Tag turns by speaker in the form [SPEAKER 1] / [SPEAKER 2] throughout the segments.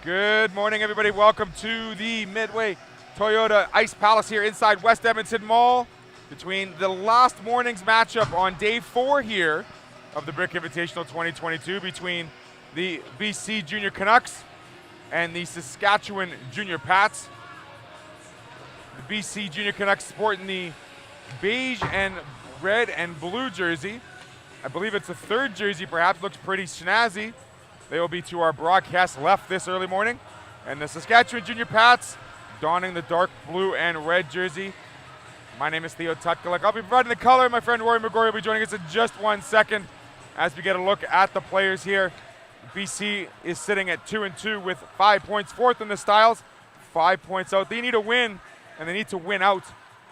[SPEAKER 1] Good morning, everybody. Welcome to the Midway Toyota Ice Palace here inside West Edmonton Mall between the last morning's matchup on day 4 here of the Brick Invitational 2022 between the BC Junior Canucks and the Saskatchewan Junior PATS. The BC Junior Canucks sporting the beige and red and blue jersey. I believe it's the third jersey, perhaps. Looks pretty snazzy. They will be to our broadcast left this early morning. And the Saskatchewan Junior PATS donning the dark blue and red jersey. My name is Theo Tutkalek. I'll be providing the color. My friend Rory McGorry will be joining us in just 1 second as we get a look at the players here. BC is sitting at 2-2 with 5 points, fourth in the Styles, 5 points out. They need a win, and they need to win out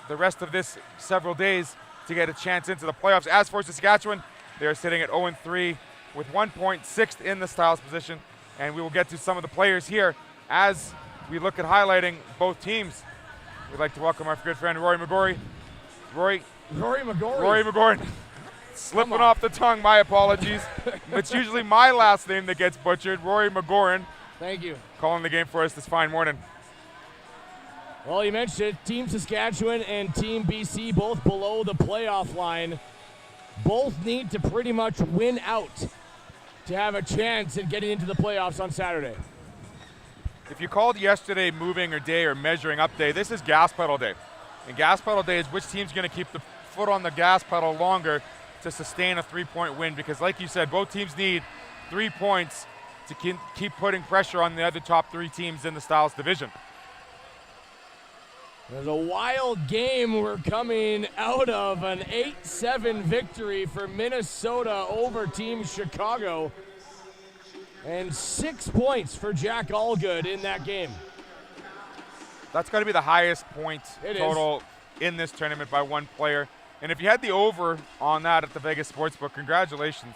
[SPEAKER 1] the rest of this several days to get a chance into the playoffs. As for Saskatchewan, they are sitting at 0-3 with 1 point, sixth in the Styles position. And we will get to some of the players here as we look at highlighting both teams. We'd like to welcome our good friend Rory McGorry. Rory McGorry. Slipping off the tongue, my apologies. It's usually my last name that gets butchered. Rory McGorry.
[SPEAKER 2] Thank you.
[SPEAKER 1] Calling the game for us this fine morning.
[SPEAKER 2] Well, you mentioned it. Team Saskatchewan and Team BC both below the playoff line. Both need to pretty much win out to have a chance at getting into the playoffs on Saturday.
[SPEAKER 1] If you called yesterday moving or day or measuring up day, this is gas pedal day. And gas pedal day is which team's going to keep the foot on the gas pedal longer to sustain a 3-point win, because like you said, both teams need 3 points to keep putting pressure on the other top 3 teams in the Styles division.
[SPEAKER 2] There's a wild game we're coming out of, an 8-7 victory for Minnesota over Team Chicago, and 6 points for Jack Allgood in that game.
[SPEAKER 1] That's got to be the highest point total in this tournament by one player. And if you had the over on that at the Vegas Sportsbook, congratulations,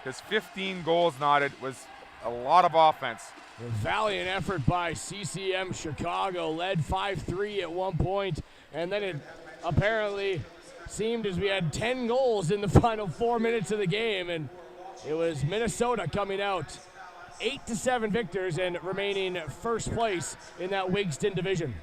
[SPEAKER 1] because 15 goals knotted was a lot of offense.
[SPEAKER 2] A valiant effort by CCM Chicago, led 5-3 at one point, and then it apparently seemed as we had 10 goals in the final 4 minutes of the game, and it was Minnesota coming out 8-7 victors and remaining first place in that Wigston division.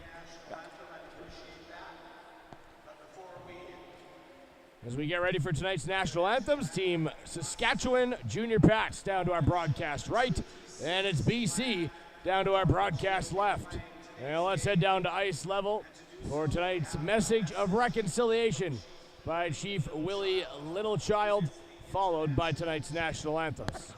[SPEAKER 2] As we get ready for tonight's national anthems, Team Saskatchewan Junior PATS down to our broadcast right, and it's BC down to our broadcast left. Now let's head down to ice level for tonight's message of reconciliation by Chief Willie Littlechild, followed by tonight's national anthems.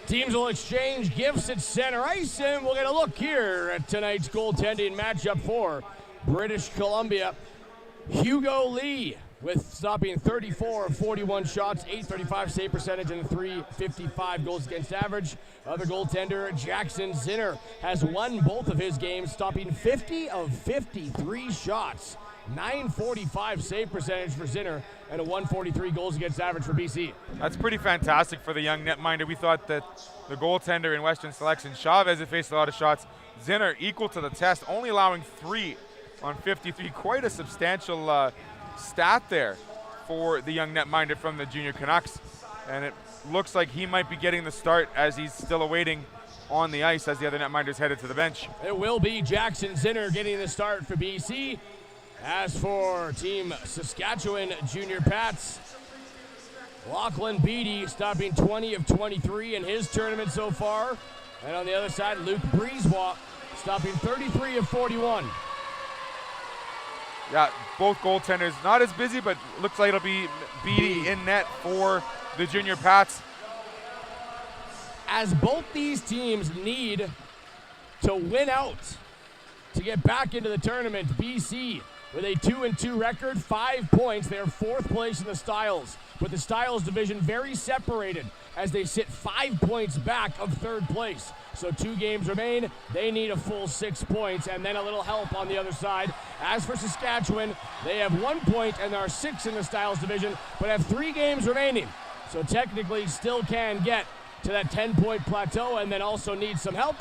[SPEAKER 2] Teams will exchange gifts at center ice, and we'll get a look here at tonight's goaltending matchup for British Columbia. Hugo Lee with stopping 34 of 41 shots, 835 save percentage, and 355 goals against average. Other goaltender, Jackson Zinner, has won both of his games, stopping 50 of 53 shots, 945 save percentage for Zinner, and a 143 goals against average for BC.
[SPEAKER 1] That's pretty fantastic for the young netminder. We thought that the goaltender in Western Selection, Chavez, had faced a lot of shots. Zinner equal to the test, only allowing 3 on 53. Quite a substantial stat there for the young netminder from the Junior Canucks. And it looks like he might be getting the start as he's still awaiting on the ice as the other netminder's headed to the bench.
[SPEAKER 2] It will be Jackson Zinner getting the start for BC. As for Team Saskatchewan Junior Pats, Lachlan Beatty stopping 20 of 23 in his tournament so far. And on the other side, Luke Brisebois stopping 33 of 41.
[SPEAKER 1] Yeah, both goaltenders not as busy, but looks like it'll be Beatty in net for the Junior Pats.
[SPEAKER 2] As both these teams need to win out to get back into the tournament, BC with a 2-2 record, 5 points. They're 4th place in the Styles, with the Styles division very separated as they sit 5 points back of 3rd place. So 2 games remain. They need a full 6 points and then a little help on the other side. As for Saskatchewan, they have 1 point and are 6th in the Styles division, but have 3 games remaining. So technically still can get to that 10-point plateau and then also need some help.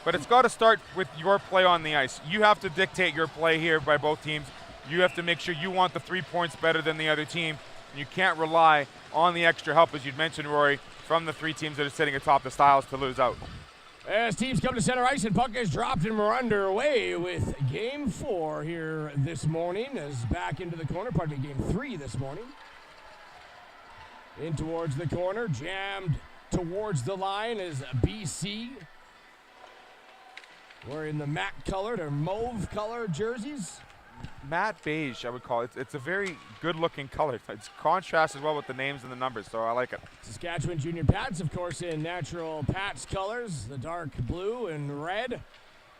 [SPEAKER 1] But it's got to start with your play on the ice. You have to dictate your play here by both teams. You have to make sure you want the 3 points better than the other team. You can't rely on the extra help, as you'd mentioned, Rory, from the 3 teams that are sitting atop the Styles to lose out.
[SPEAKER 2] As teams come to center ice and puck is dropped and we're underway with Game 4 here this morning. As back into the corner, pardon me, Game 3 this morning. In towards the corner, jammed towards the line is BC. Wearing the matte colored or mauve colored jerseys.
[SPEAKER 1] Matte beige, I would call it. It's a very good-looking color. It's contrasts as well with the names and the numbers, so I like it.
[SPEAKER 2] Saskatchewan Junior Pats, of course, in natural Pats colors, the dark blue and red.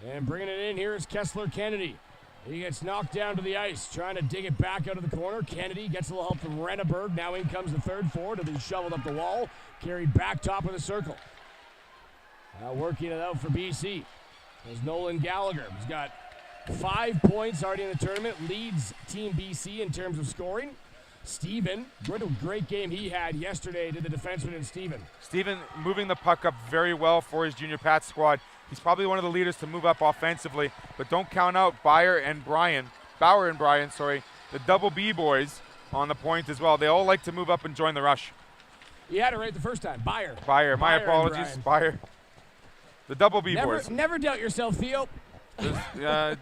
[SPEAKER 2] And bringing it in here is Kessler Kennedy. He gets knocked down to the ice, trying to dig it back out of the corner. Kennedy gets a little help from Renneberg. Now in comes the third forward. It'll be shoveled up the wall, carried back top of the circle. Now working it out for BC. There's Nolan Gallagher. He's got 5 points already in the tournament, leads Team BC in terms of scoring. Steven, what a great game he had yesterday to the defenseman and Steven.
[SPEAKER 1] Steven moving the puck up very well for his Junior Pats squad. He's probably one of the leaders to move up offensively, but don't count out Bauer and Brian, the double B boys on the point as well. They all like to move up and join the rush.
[SPEAKER 2] You had it right the first time, Bauer.
[SPEAKER 1] My apologies, Bauer. The double B boys.
[SPEAKER 2] Never doubt yourself, Theo. There's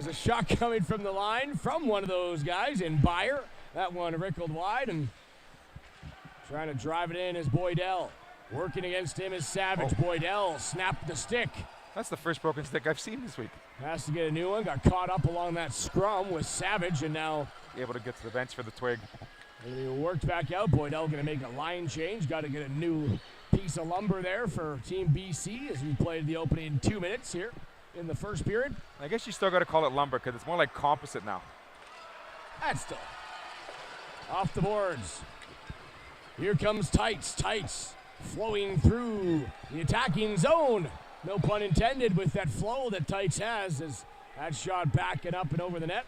[SPEAKER 2] a shot coming from the line from one of those guys in Bauer. That one rickled wide and trying to drive it in is Boydell. Working against him is Savage. Boydell snapped the stick.
[SPEAKER 1] That's the first broken stick I've seen this week.
[SPEAKER 2] Has to get a new one. Got caught up along that scrum with Savage and now
[SPEAKER 1] able to get to the bench for the twig.
[SPEAKER 2] He worked back out. Boydell going to make a line change. Got to get a new piece of lumber there for Team BC as we played the opening 2 minutes here in the first period.
[SPEAKER 1] I guess you still got to call it lumber because it's more like composite now.
[SPEAKER 2] That's still off the boards. Here comes Tights. Tights flowing through the attacking zone. No pun intended with that flow that Tights has as that shot back and up and over the net.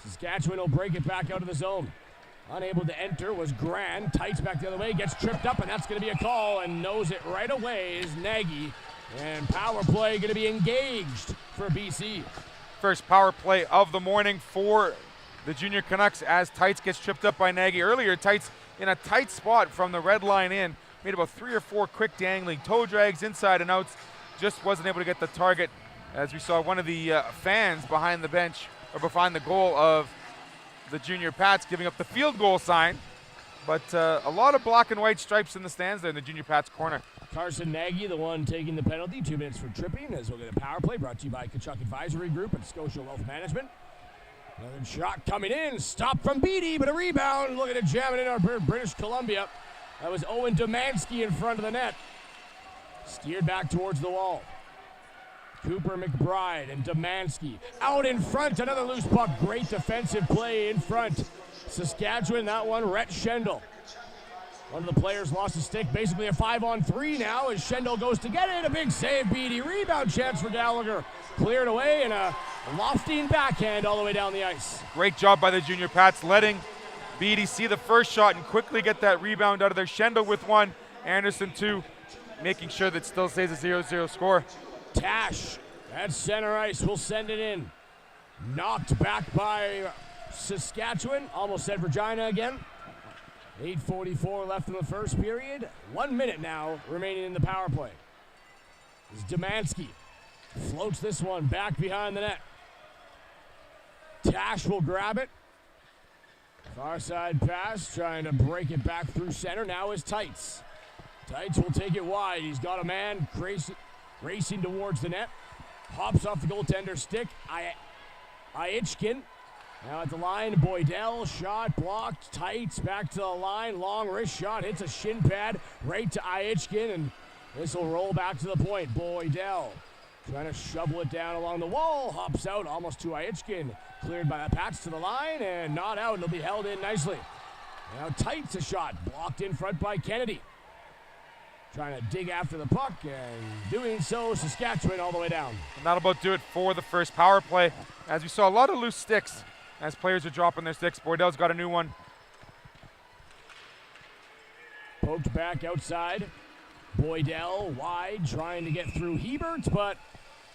[SPEAKER 2] Saskatchewan will break it back out of the zone. Unable to enter was Grand. Tights back the other way, gets tripped up, and that's going to be a call, and knows it right away is Nagy. And power play going to be engaged for BC.
[SPEAKER 1] First power play of the morning for the Junior Canucks as Tights gets tripped up by Nagy. Earlier, Tights in a tight spot from the red line in. Made about 3 or 4 quick dangling toe drags inside and outs. Just wasn't able to get the target as we saw one of the fans behind the bench or behind the goal of the Junior Pats giving up the field goal sign. But a lot of black and white stripes in the stands there in the Junior Pats corner.
[SPEAKER 2] Carson Nagy, the one taking the penalty, 2 minutes for tripping as we'll get a power play brought to you by Kachuk Advisory Group and Scotia Wealth Management. Another shot coming in. Stop from Beattie, but a rebound. Looking to jam it in our British Columbia. That was Owen Domanski in front of the net. Steered back towards the wall. Cooper McBride and Domanski out in front. Another loose puck. Great defensive play in front. Saskatchewan, that one, Rhett Schendel. One of the players lost his stick. Basically a 5-on-3 now as Schendel goes to get it. A big save, Beattie. Rebound chance for Gallagher. Cleared away and a lofting backhand all the way down the ice.
[SPEAKER 1] Great job by the Junior Pats, letting Beattie see the first shot and quickly get that rebound out of there. Schendel with one, Anderson two, making sure that still stays a 0-0 score.
[SPEAKER 2] Tash at center ice will send it in. Knocked back by Saskatchewan. Almost said Regina again. 8:44 left in the first period. 1 minute now remaining in the power play. This is Domanski. Floats this one back behind the net. Tash will grab it. Far side pass, trying to break it back through center. Now is Tights. Tights will take it wide. He's got a man racing towards the net. Hops off the goaltender's stick. Aichkin. Now at the line, Boydell, shot blocked. Tights back to the line. Long wrist shot, hits a shin pad right to Aichkin, and this will roll back to the point. Boydell trying to shovel it down along the wall. Hops out almost to Aichkin. Cleared by the Pats to the line and not out. It'll be held in nicely. Now Tights a shot. Blocked in front by Kennedy. Trying to dig after the puck and doing so, Saskatchewan all the way down.
[SPEAKER 1] And that'll about do it for the first power play. As we saw, a lot of loose sticks as players are dropping their sticks. Boydell's got a new one.
[SPEAKER 2] Poked back outside. Boydell wide, trying to get through Hebert, but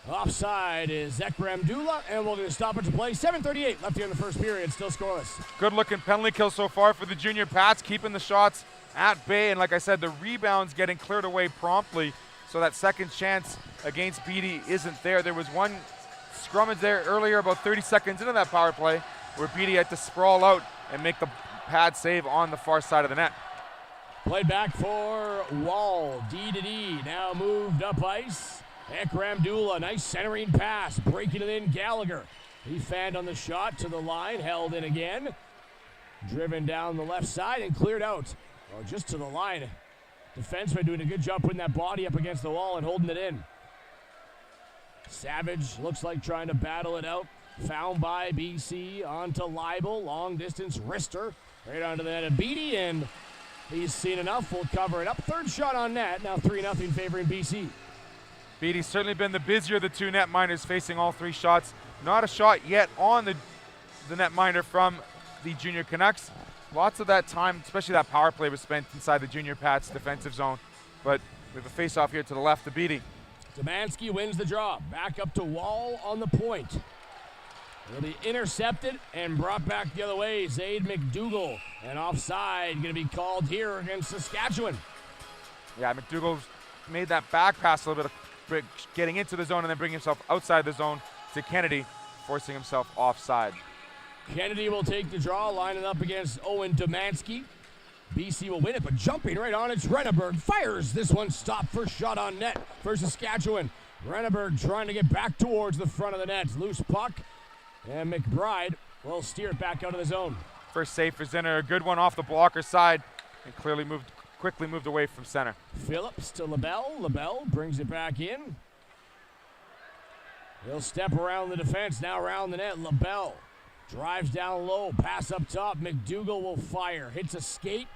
[SPEAKER 2] offside is Ekrem Dula, and we're going to stop it to play. 7:38 left here in the first period, still scoreless.
[SPEAKER 1] Good looking penalty kill so far for the Junior Pats, keeping the shots at bay, and like I said, the rebounds getting cleared away promptly, so that second chance against Beattie isn't there. There was one scrummage there earlier, about 30 seconds into that power play, where Beattie had to sprawl out and make the pad save on the far side of the net.
[SPEAKER 2] Played back for Wall, D to D, now moved up ice. Ekrem Dula, nice centering pass, breaking it in, Gallagher. He fanned on the shot to the line, held in again. Driven down the left side and cleared out. Well, just to the line. Defenseman doing a good job putting that body up against the wall and holding it in. Savage looks like trying to battle it out. Found by BC onto Leibel, long distance wrister. Right onto the net of Beattie, and he's seen enough, will cover it up. Third shot on net, now 3-0 favoring BC.
[SPEAKER 1] Beattie's certainly been the busier of the two netminders, facing all three shots. Not a shot yet on the netminder from the Junior Canucks. Lots of that time, especially that power play, was spent inside the Junior Pats defensive zone. But we have a face-off here to the left of Beattie.
[SPEAKER 2] Domanski wins the draw. Back up to Wall on the point. It'll be intercepted and brought back the other way. Zaid McDougall. And offside going to be called here against Saskatchewan.
[SPEAKER 1] Yeah, McDougall's made that back pass a little bit of getting into the zone and then bringing himself outside the zone to Kennedy, forcing himself offside.
[SPEAKER 2] Kennedy will take the draw, lining up against Owen Domanski. BC will win it, but jumping right on it's Renneberg. Fires this one, stopped. First shot on net for Saskatchewan. Renneberg trying to get back towards the front of the net. Loose puck, and McBride will steer it back out of the zone.
[SPEAKER 1] First save for Zinner, a good one off the blocker side, and quickly moved away from center.
[SPEAKER 2] Phillips to LaBelle. LaBelle brings it back in. He'll step around the defense, now around the net. LaBelle drives down low, pass up top. McDougall will fire, hits a skate,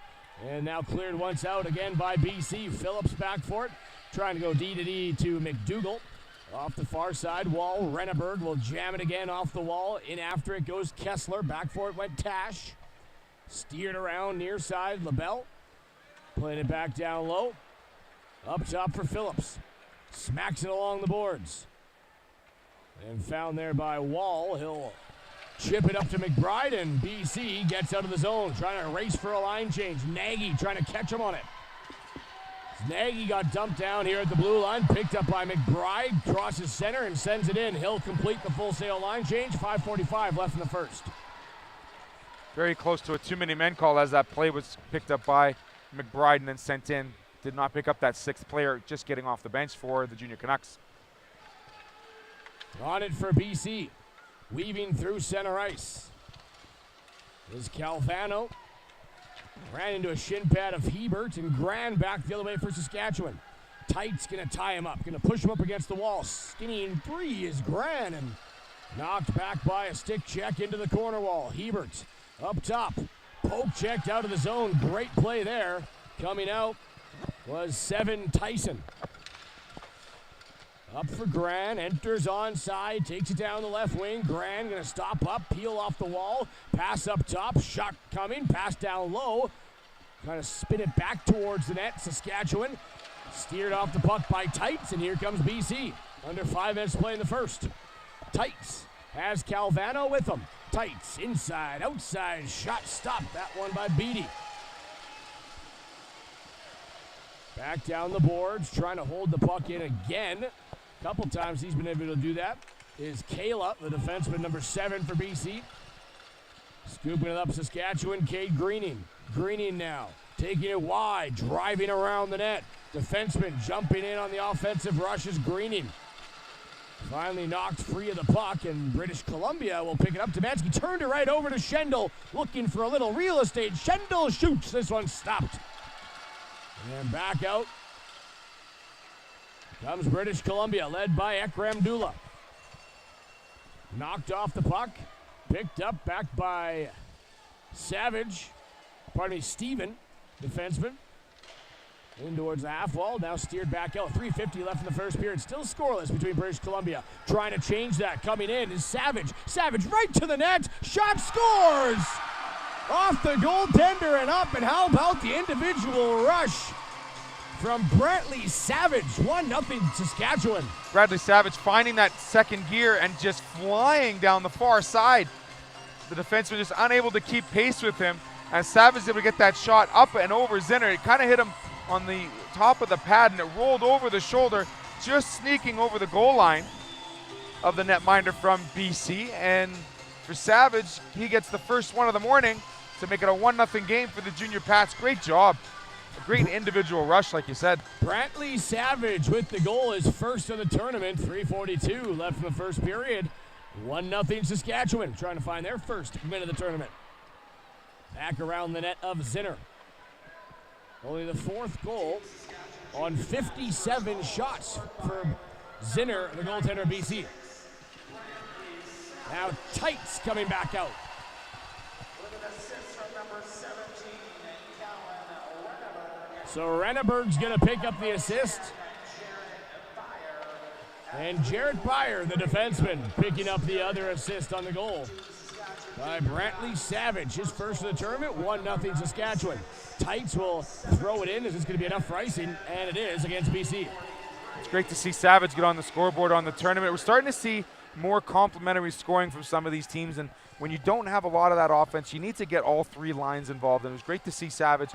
[SPEAKER 2] and now cleared once out again by BC. Phillips back for it, trying to go D to D to McDougall. Off the far side, Wall. Renneberg will jam it again off the wall. In after it goes Kessler. Back for it went Tash. Steered around near side, LaBelle. Playing it back down low. Up top for Phillips. Smacks it along the boards. And found there by Wall. He'll chip it up to McBride, and BC gets out of the zone, trying to race for a line change. Nagy trying to catch him on it. Nagy got dumped down here at the blue line, picked up by McBride, crosses center and sends it in. He'll complete the full sail line change. 5:45 left in the first.
[SPEAKER 1] Very close to a too-many-men call as that play was picked up by McBride and then sent in. Did not pick up that sixth player, just getting off the bench for the Junior Canucks.
[SPEAKER 2] On it for BC. weaving through center ice. Is Calvano. Ran into a shin pad of Hebert, and Gran back the other way for Saskatchewan. Tight's gonna tie him up, gonna push him up against the wall. Skinny in three is Gran, and knocked back by a stick check into the corner wall. Hebert up top, poke checked out of the zone. Great play there. Coming out was Seven Tyson. Up for Gran, enters onside, takes it down the left wing. Gran gonna stop up, peel off the wall, pass up top, shot coming, pass down low. Trying to spin it back towards the net. Saskatchewan steered off the puck by Tights, and here comes BC. Under 5 minutes to play in the first. Tights has Calvano with him. Tights, inside, outside, shot stopped. That one by Beatty. Back down the boards, trying to hold the puck in again. Couple times he's been able to do that. Is Kayla, the defenseman, number 7 for BC. Scooping it up, Saskatchewan, Cade Greening. Greening now, taking it wide, driving around the net. Defenseman jumping in on the offensive rush is Greening. Finally knocked free of the puck, and British Columbia will pick it up. Demansky turned it right over to Schendel, looking for a little real estate. Schendel shoots. This one stopped. And back out comes British Columbia, led by Ekram Dula. Knocked off the puck, picked up back by Steven, defenseman. In towards the half wall, now steered back out. 3:50 left in the first period. Still scoreless between British Columbia. Trying to change that. Coming in is Savage. Savage right to the net. Shot scores! Off the goaltender and up. And how about the individual rush from Brantley Savage? 1-0 Saskatchewan.
[SPEAKER 1] Bradley Savage finding that second gear and just flying down the far side. The defenseman just unable to keep pace with him. As Savage is able to get that shot up and over Zinner, it kind of hit him on the top of the pad, and it rolled over the shoulder, just sneaking over the goal line of the netminder from BC. And for Savage, he gets the first one of the morning to make it a 1-0 game for the junior Pats. Great job. A great individual rush, like you said.
[SPEAKER 2] Brantley Savage with the goal, his first of the tournament. 3:42 left in the first period. 1-0 Saskatchewan, trying to find their first win of the tournament. Back around the net of Zinner. Only the 4th goal on 57 shots for Zinner, the goaltender of BC. Now Tights coming back out. So Renneberg's going to pick up the assist. And Jarrett Byer, the defenseman, picking up the other assist on the goal by Brantley Savage. His first of the tournament, 1-0 Saskatchewan. Tights will throw it in. Is this going to be enough for icing? And it is against BC.
[SPEAKER 1] It's great to see Savage get on the scoreboard on the tournament. We're starting to see more complementary scoring from some of these teams, and when you don't have a lot of that offense, you need to get all 3 lines involved, and it was great to see Savage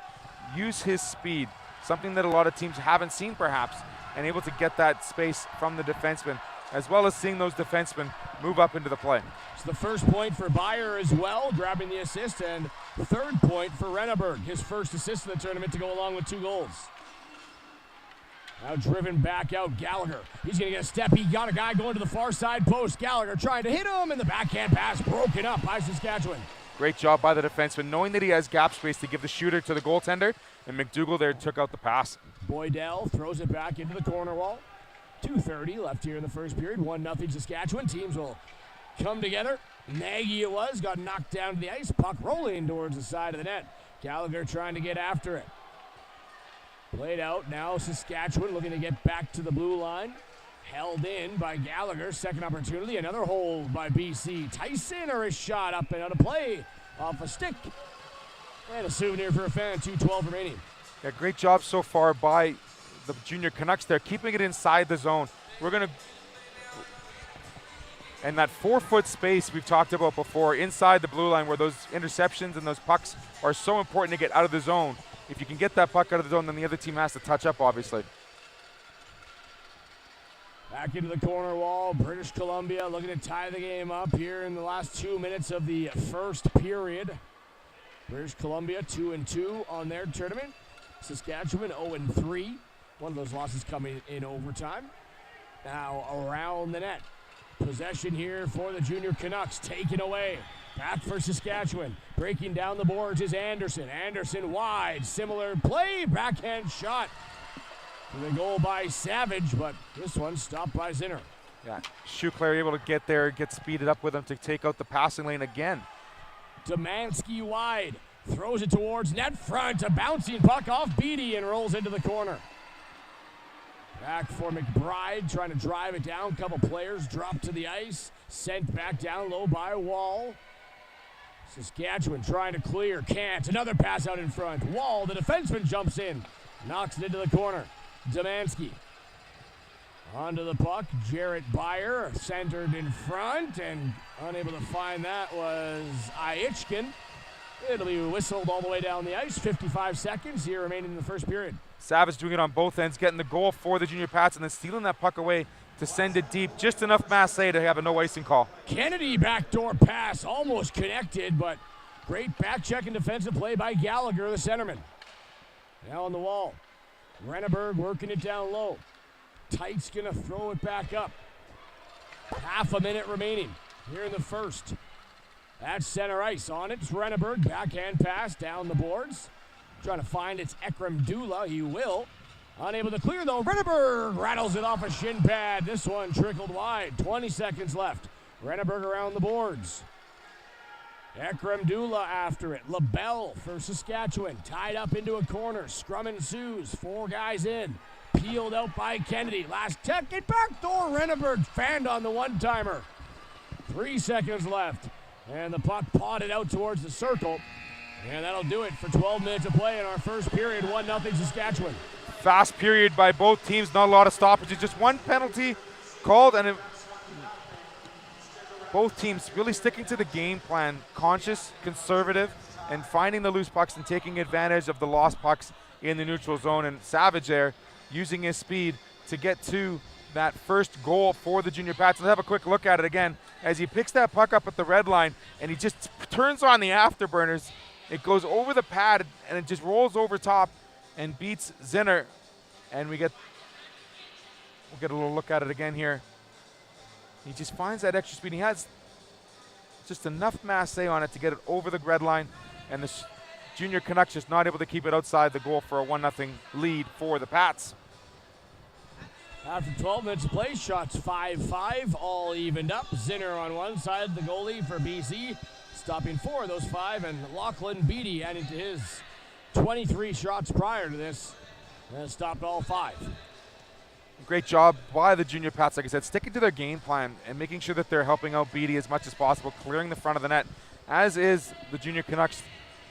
[SPEAKER 1] use his speed, something that a lot of teams haven't seen perhaps, and able to get that space from the defenseman, as well as seeing those defensemen move up into the play.
[SPEAKER 2] It's the first point for Byer as well, grabbing the assist, and 3rd point for Renneberg, his first assist in the tournament to go along with 2 goals. Now driven back out, Gallagher. He's going to get a step. He got a guy going to the far side post. Gallagher trying to hit him, and the backhand pass broken up by Saskatchewan.
[SPEAKER 1] Great job by the defenseman, knowing that he has gap space to give the shooter to the goaltender, and McDougall there took out the pass.
[SPEAKER 2] Boydell throws it back into the corner wall. 2:30 left here in the first period. 1-0 Saskatchewan. Teams will come together. Nagy it was, got knocked down to the ice. Puck rolling towards the side of the net. Gallagher trying to get after it. Played out. Now Saskatchewan looking to get back to the blue line. Held in by Gallagher. Second opportunity. Another hold by BC. Tyson or a shot up and out of play off a stick. And a souvenir for a fan. 2:12 remaining.
[SPEAKER 1] Yeah, great job so far by the junior Canucks there, keeping it inside the zone. We're going to, and that 4-foot space we've talked about before, inside the blue line where those interceptions and those pucks are so important to get out of the zone. If you can get that puck out of the zone, then the other team has to touch up, obviously.
[SPEAKER 2] Back into the corner wall, British Columbia looking to tie the game up here in the last 2 minutes of the first period. British Columbia 2-2 on their tournament. Saskatchewan 0-3. One of those losses coming in overtime. Now around the net. Possession here for the junior Canucks, taken away. Back for Saskatchewan. Breaking down the boards is Anderson. Anderson wide. Similar play. Backhand shot. To the goal by Savage, but this one stopped by Zinner.
[SPEAKER 1] Yeah, Schuchler able to get there, get speeded up with him to take out the passing lane again.
[SPEAKER 2] Demansky wide. Throws it towards net front. A bouncing puck off Beatty and rolls into the corner. Back for McBride, trying to drive it down. Couple players drop to the ice. Sent back down low by Wall. Saskatchewan trying to clear. Can't. Another pass out in front. Wall, the defenseman, jumps in. Knocks it into the corner. Demansky. Onto the puck. Jarrett Byer centered in front, and unable to find that was Aichkin. It'll be whistled all the way down the ice. 55 seconds here remaining in the first period.
[SPEAKER 1] Savage doing it on both ends, getting the goal for the junior Pats and then stealing that puck away to send it deep. Just enough Massey to have a no icing call.
[SPEAKER 2] Kennedy backdoor pass, almost connected, but great back check and defensive play by Gallagher, the centerman. Now on the wall. Renneberg working it down low. Tight's gonna throw it back up. Half a minute remaining here in the first. That's center ice. On it's Renneberg. Backhand pass down the boards. Trying to find it's Ekrem Dula. He will. Unable to clear though. Renneberg rattles it off a shin pad. This one trickled wide. 20 seconds left. Renneberg around the boards. Ekrem Dula after it. LaBelle for Saskatchewan. Tied up into a corner. Scrum ensues. 4 guys in. Peeled out by Kennedy. Last second backdoor. Renneberg fanned on the one-timer. 3 seconds left. And the puck potted out towards the circle. And that'll do it for 12 minutes of play in our first period. 1-0 Saskatchewan.
[SPEAKER 1] Fast period by both teams. Not a lot of stoppages. Just one penalty called, and both teams really sticking to the game plan. Conscious, conservative, and finding the loose pucks and taking advantage of the lost pucks in the neutral zone. And Savage there using his speed to get to that first goal for the junior Pats. Let's have a quick look at it again as he picks that puck up at the red line and he just turns on the afterburners. It goes over the pad and it just rolls over top and beats Zinner. And we'll get a little look at it again here. He just finds that extra speed. He has just enough masse on it to get it over the red line, and the junior Canucks just not able to keep it outside the goal for a 1-0 lead for the Pats.
[SPEAKER 2] After 12 minutes of play, shots 5-5, all evened up. Zinner on one side, the goalie for BC, stopping 4 of those 5, and Lachlan Beatty adding to his 23 shots prior to this, and stopped all 5.
[SPEAKER 1] Great job by the junior Pats, like I said, sticking to their game plan and making sure that they're helping out Beatty as much as possible, clearing the front of the net, as is the junior Canucks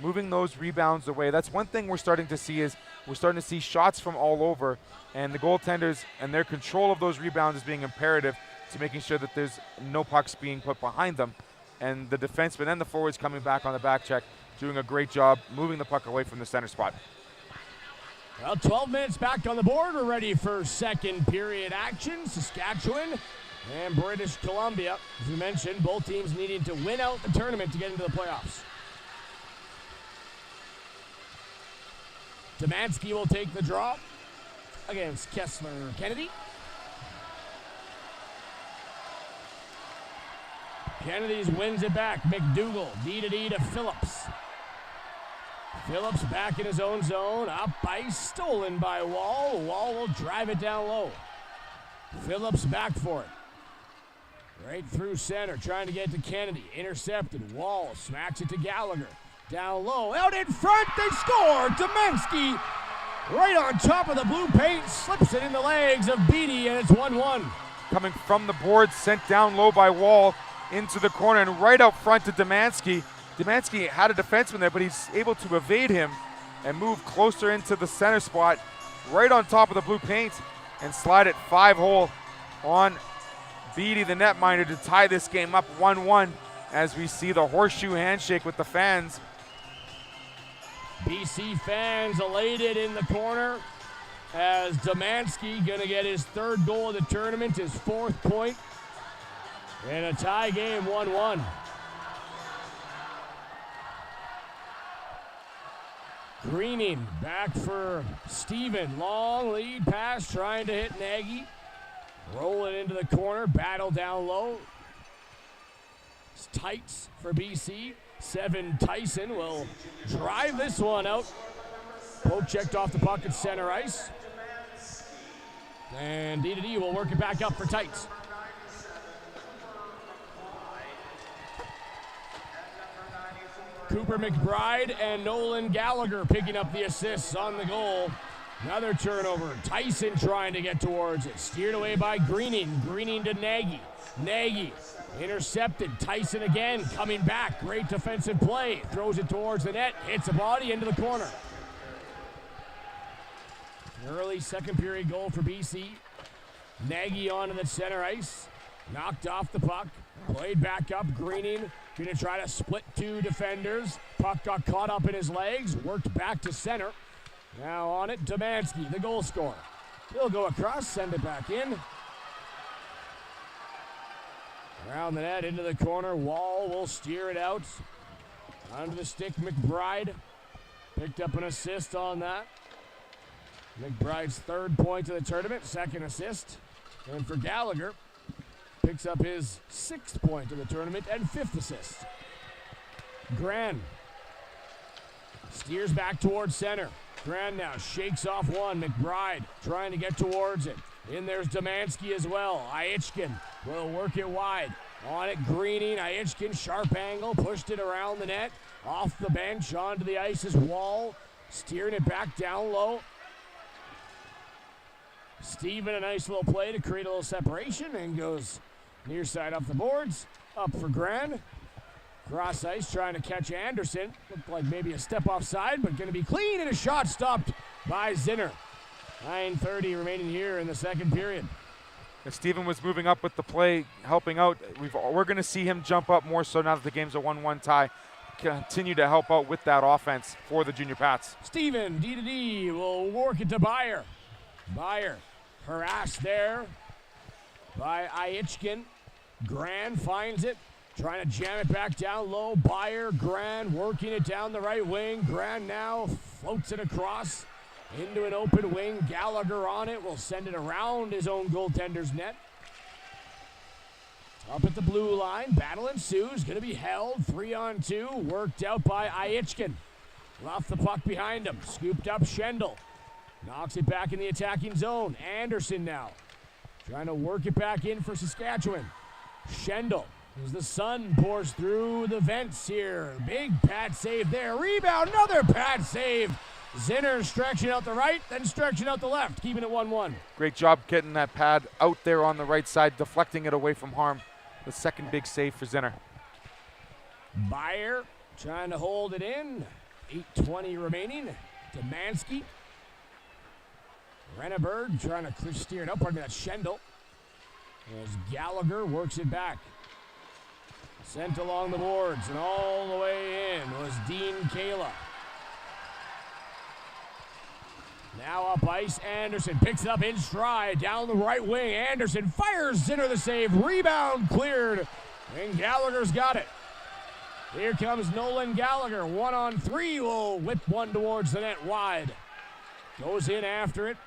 [SPEAKER 1] moving those rebounds away. That's one thing we're starting to see is we're starting to see shots from all over, and the goaltenders and their control of those rebounds is being imperative to making sure that there's no pucks being put behind them. And the defensemen and the forwards coming back on the back check, doing a great job moving the puck away from the center spot.
[SPEAKER 2] Well, 12 minutes back on the board. We're ready for second period action. Saskatchewan and British Columbia. As we mentioned, both teams needing to win out the tournament to get into the playoffs. Demansky will take the draw against Kessler Kennedy. Kennedy's wins it back. McDougall, D-to-D to Phillips. Phillips back in his own zone. Up ice, stolen by Wall. Wall will drive it down low. Phillips back for it. Right through center, trying to get to Kennedy. Intercepted. Wall smacks it to Gallagher. Down low, out in front, they score! Demansky, right on top of the blue paint, slips it in the legs of Beatty, and it's 1-1.
[SPEAKER 1] Coming from the board, sent down low by Wall into the corner, and right out front to Demansky. Demansky had a defenseman there, but he's able to evade him and move closer into the center spot, right on top of the blue paint, and slide it 5-hole on Beatty, the netminder, to tie this game up 1-1 as we see the horseshoe handshake with the fans.
[SPEAKER 2] BC fans elated in the corner as Demansky gonna get his 3rd goal of the tournament, his 4th point, and a tie game 1-1. Greening back for Steven. Long lead pass trying to hit Nagy. Rolling into the corner, battle down low. It's Tights for BC. 7 Tyson will drive this one out. Poke checked off the puck at center ice. And D will work it back up for Tights. Cooper McBride and Nolan Gallagher picking up the assists on the goal. Another turnover. Tyson trying to get towards it. Steered away by Greening. Greening to Nagy. Nagy intercepted. Tyson again coming back. Great defensive play. Throws it towards the net. Hits a body into the corner. An early second period goal for BC. Nagy onto the center ice. Knocked off the puck. Played back up. Greening going to try to split 2 defenders. Puck got caught up in his legs. Worked back to center. Now on it, Domanski, the goal scorer. He'll go across, send it back in. Around the net, into the corner. Wall will steer it out. Under the stick, McBride. Picked up an assist on that. McBride's 3rd point of the tournament, 2nd assist. And for Gallagher, picks up his 6th point of the tournament and 5th assist. Gran steers back towards center. Gran now shakes off one. McBride trying to get towards it. In there's Domanski as well. Aichkin will work it wide. On it, Greening. Aichkin, sharp angle, pushed it around the net. Off the bench, onto the ice is Wall. Steering it back down low. Steven, a nice little play to create a little separation and goes near side up the boards. Up for Gran. Cross ice trying to catch Anderson. Looked like maybe a step offside, but going to be clean, and a shot stopped by Zinner. 9:30 remaining here in the second period.
[SPEAKER 1] If Steven was moving up with the play, helping out, we're going to see him jump up more so now that the game's a 1-1 tie. Continue to help out with that offense for the Junior Pats.
[SPEAKER 2] Steven, D will work it to Byer. Byer harassed there by Aichkin. Gran finds it. Trying to jam it back down low. Byer, Gran working it down the right wing. Gran now floats it across into an open wing. Gallagher on it will send it around his own goaltender's net. Up at the blue line, battle ensues. Going to be held 3-on-2. Worked out by Aichkin. Left the puck behind him. Scooped up Schendel. Knocks it back in the attacking zone. Anderson now trying to work it back in for Saskatchewan. Schendel. As the sun pours through the vents here. Big pad save there. Rebound, another pad save. Zinner stretching out the right, then stretching out the left, keeping it 1-1.
[SPEAKER 1] Great job getting that pad out there on the right side, deflecting it away from harm. The second big save for Zinner.
[SPEAKER 2] Byer trying to hold it in. 8:20 remaining. Domanski. Renneberg trying to steer it up. Pardon me, that's Schendel. As Gallagher works it back. Sent along the boards, and all the way in was Dean Kayla. Now up ice, Anderson picks it up in stride, down the right wing. Anderson fires Zinner the save, rebound cleared, and Gallagher's got it. Here comes Nolan Gallagher, 1-on-3, will whip one towards the net wide. Goes in after it.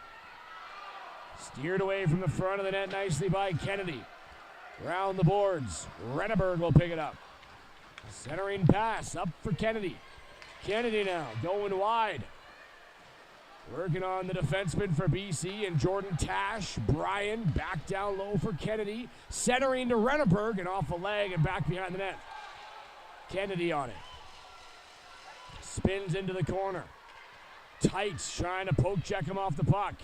[SPEAKER 2] Steered away from the front of the net nicely by Kennedy. Round the boards, Renneberg will pick it up. Centering pass up for Kennedy. Kennedy now going wide. Working on the defenseman for BC and Jordan Tash. Bryan back down low for Kennedy. Centering to Renneberg and off a leg and back behind the net. Kennedy on it. Spins into the corner. Tights trying to poke check him off the puck.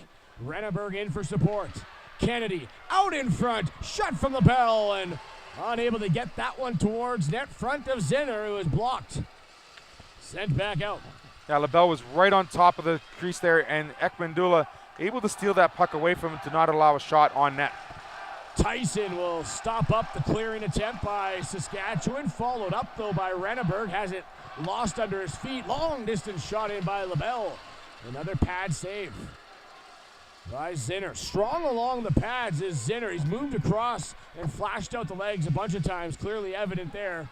[SPEAKER 2] Renneberg in for support. Kennedy out in front, shot from the bell, and unable to get that one towards net front of Zinner, who was blocked. Sent back out.
[SPEAKER 1] Yeah, LaBelle was right on top of the crease there, and Ekmandula able to steal that puck away from him to not allow a shot on net.
[SPEAKER 2] Tyson will stop up the clearing attempt by Saskatchewan, followed up though by Renneberg, has it lost under his feet. Long distance shot in by LaBelle. Another pad save by Zinner. Strong along the pads is Zinner. He's moved across and flashed out the legs a bunch of times. Clearly evident there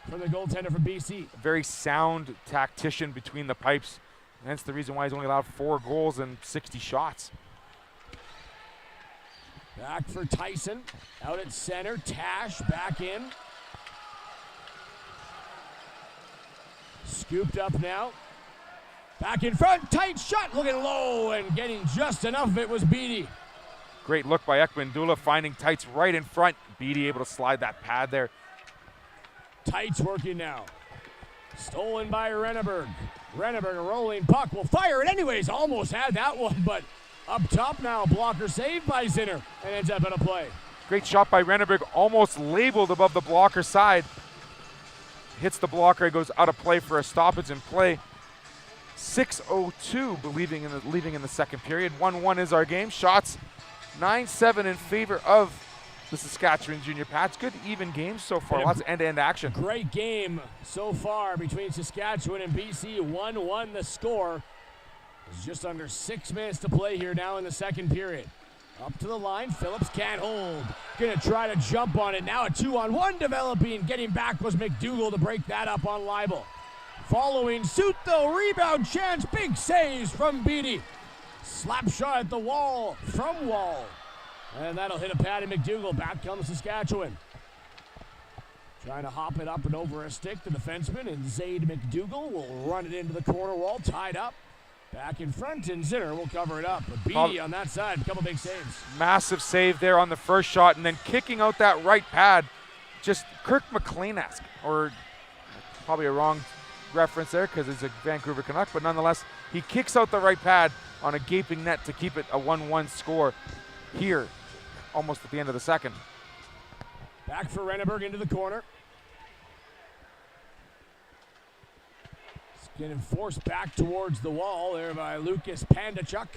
[SPEAKER 2] from the goaltender from BC.
[SPEAKER 1] A very sound tactician between the pipes. And that's the reason why he's only allowed 4 goals and 60 shots.
[SPEAKER 2] Back for Tyson. Out at center. Tash back in. Scooped up now. Back in front. Tight shot. Looking low and getting just enough of it was Beatty.
[SPEAKER 1] Great look by Ekman finding Tights right in front. Beatty able to slide that pad there.
[SPEAKER 2] Tights working now. Stolen by Renneberg. Renneberg, a rolling puck, will fire it anyways. Almost had that one, but up top now. Blocker saved by Zinner and ends up in a play.
[SPEAKER 1] Great shot by Renneberg, almost labeled above the blocker side. Hits the blocker, it goes out of play for a stoppage in play. 6:02 leaving in the second period. 1-1 is our game. Shots 9-7 in favor of the Saskatchewan Junior Pats. Good even games so far. Lots of end-to-end action.
[SPEAKER 2] Great game so far between Saskatchewan and BC. 1-1 the score. There's just under 6 minutes to play here now in the second period. Up to the line, Phillips can't hold. Gonna try to jump on it. Now a 2-on-1 developing. Getting back was McDougall to break that up on Leibel. Following suit though, rebound chance, big saves from Beatty. Slap shot at the wall from Wall. And that'll hit a pad in McDougall. Back comes Saskatchewan. Trying to hop it up and over a stick, the defenseman, and Zayd McDougall will run it into the corner wall, tied up. Back in front, and Zinner will cover it up. But Beatty on that side, a couple big saves.
[SPEAKER 1] Massive save there on the first shot, and then kicking out that right pad. Just Kirk McLean-esque, or probably a wrong reference there because it's a Vancouver Canuck, but nonetheless, he kicks out the right pad on a gaping net to keep it a 1-1 score here, almost at the end of the second.
[SPEAKER 2] Back for Renneberg into the corner. It's getting forced back towards the wall there by Lucas Pandachuk.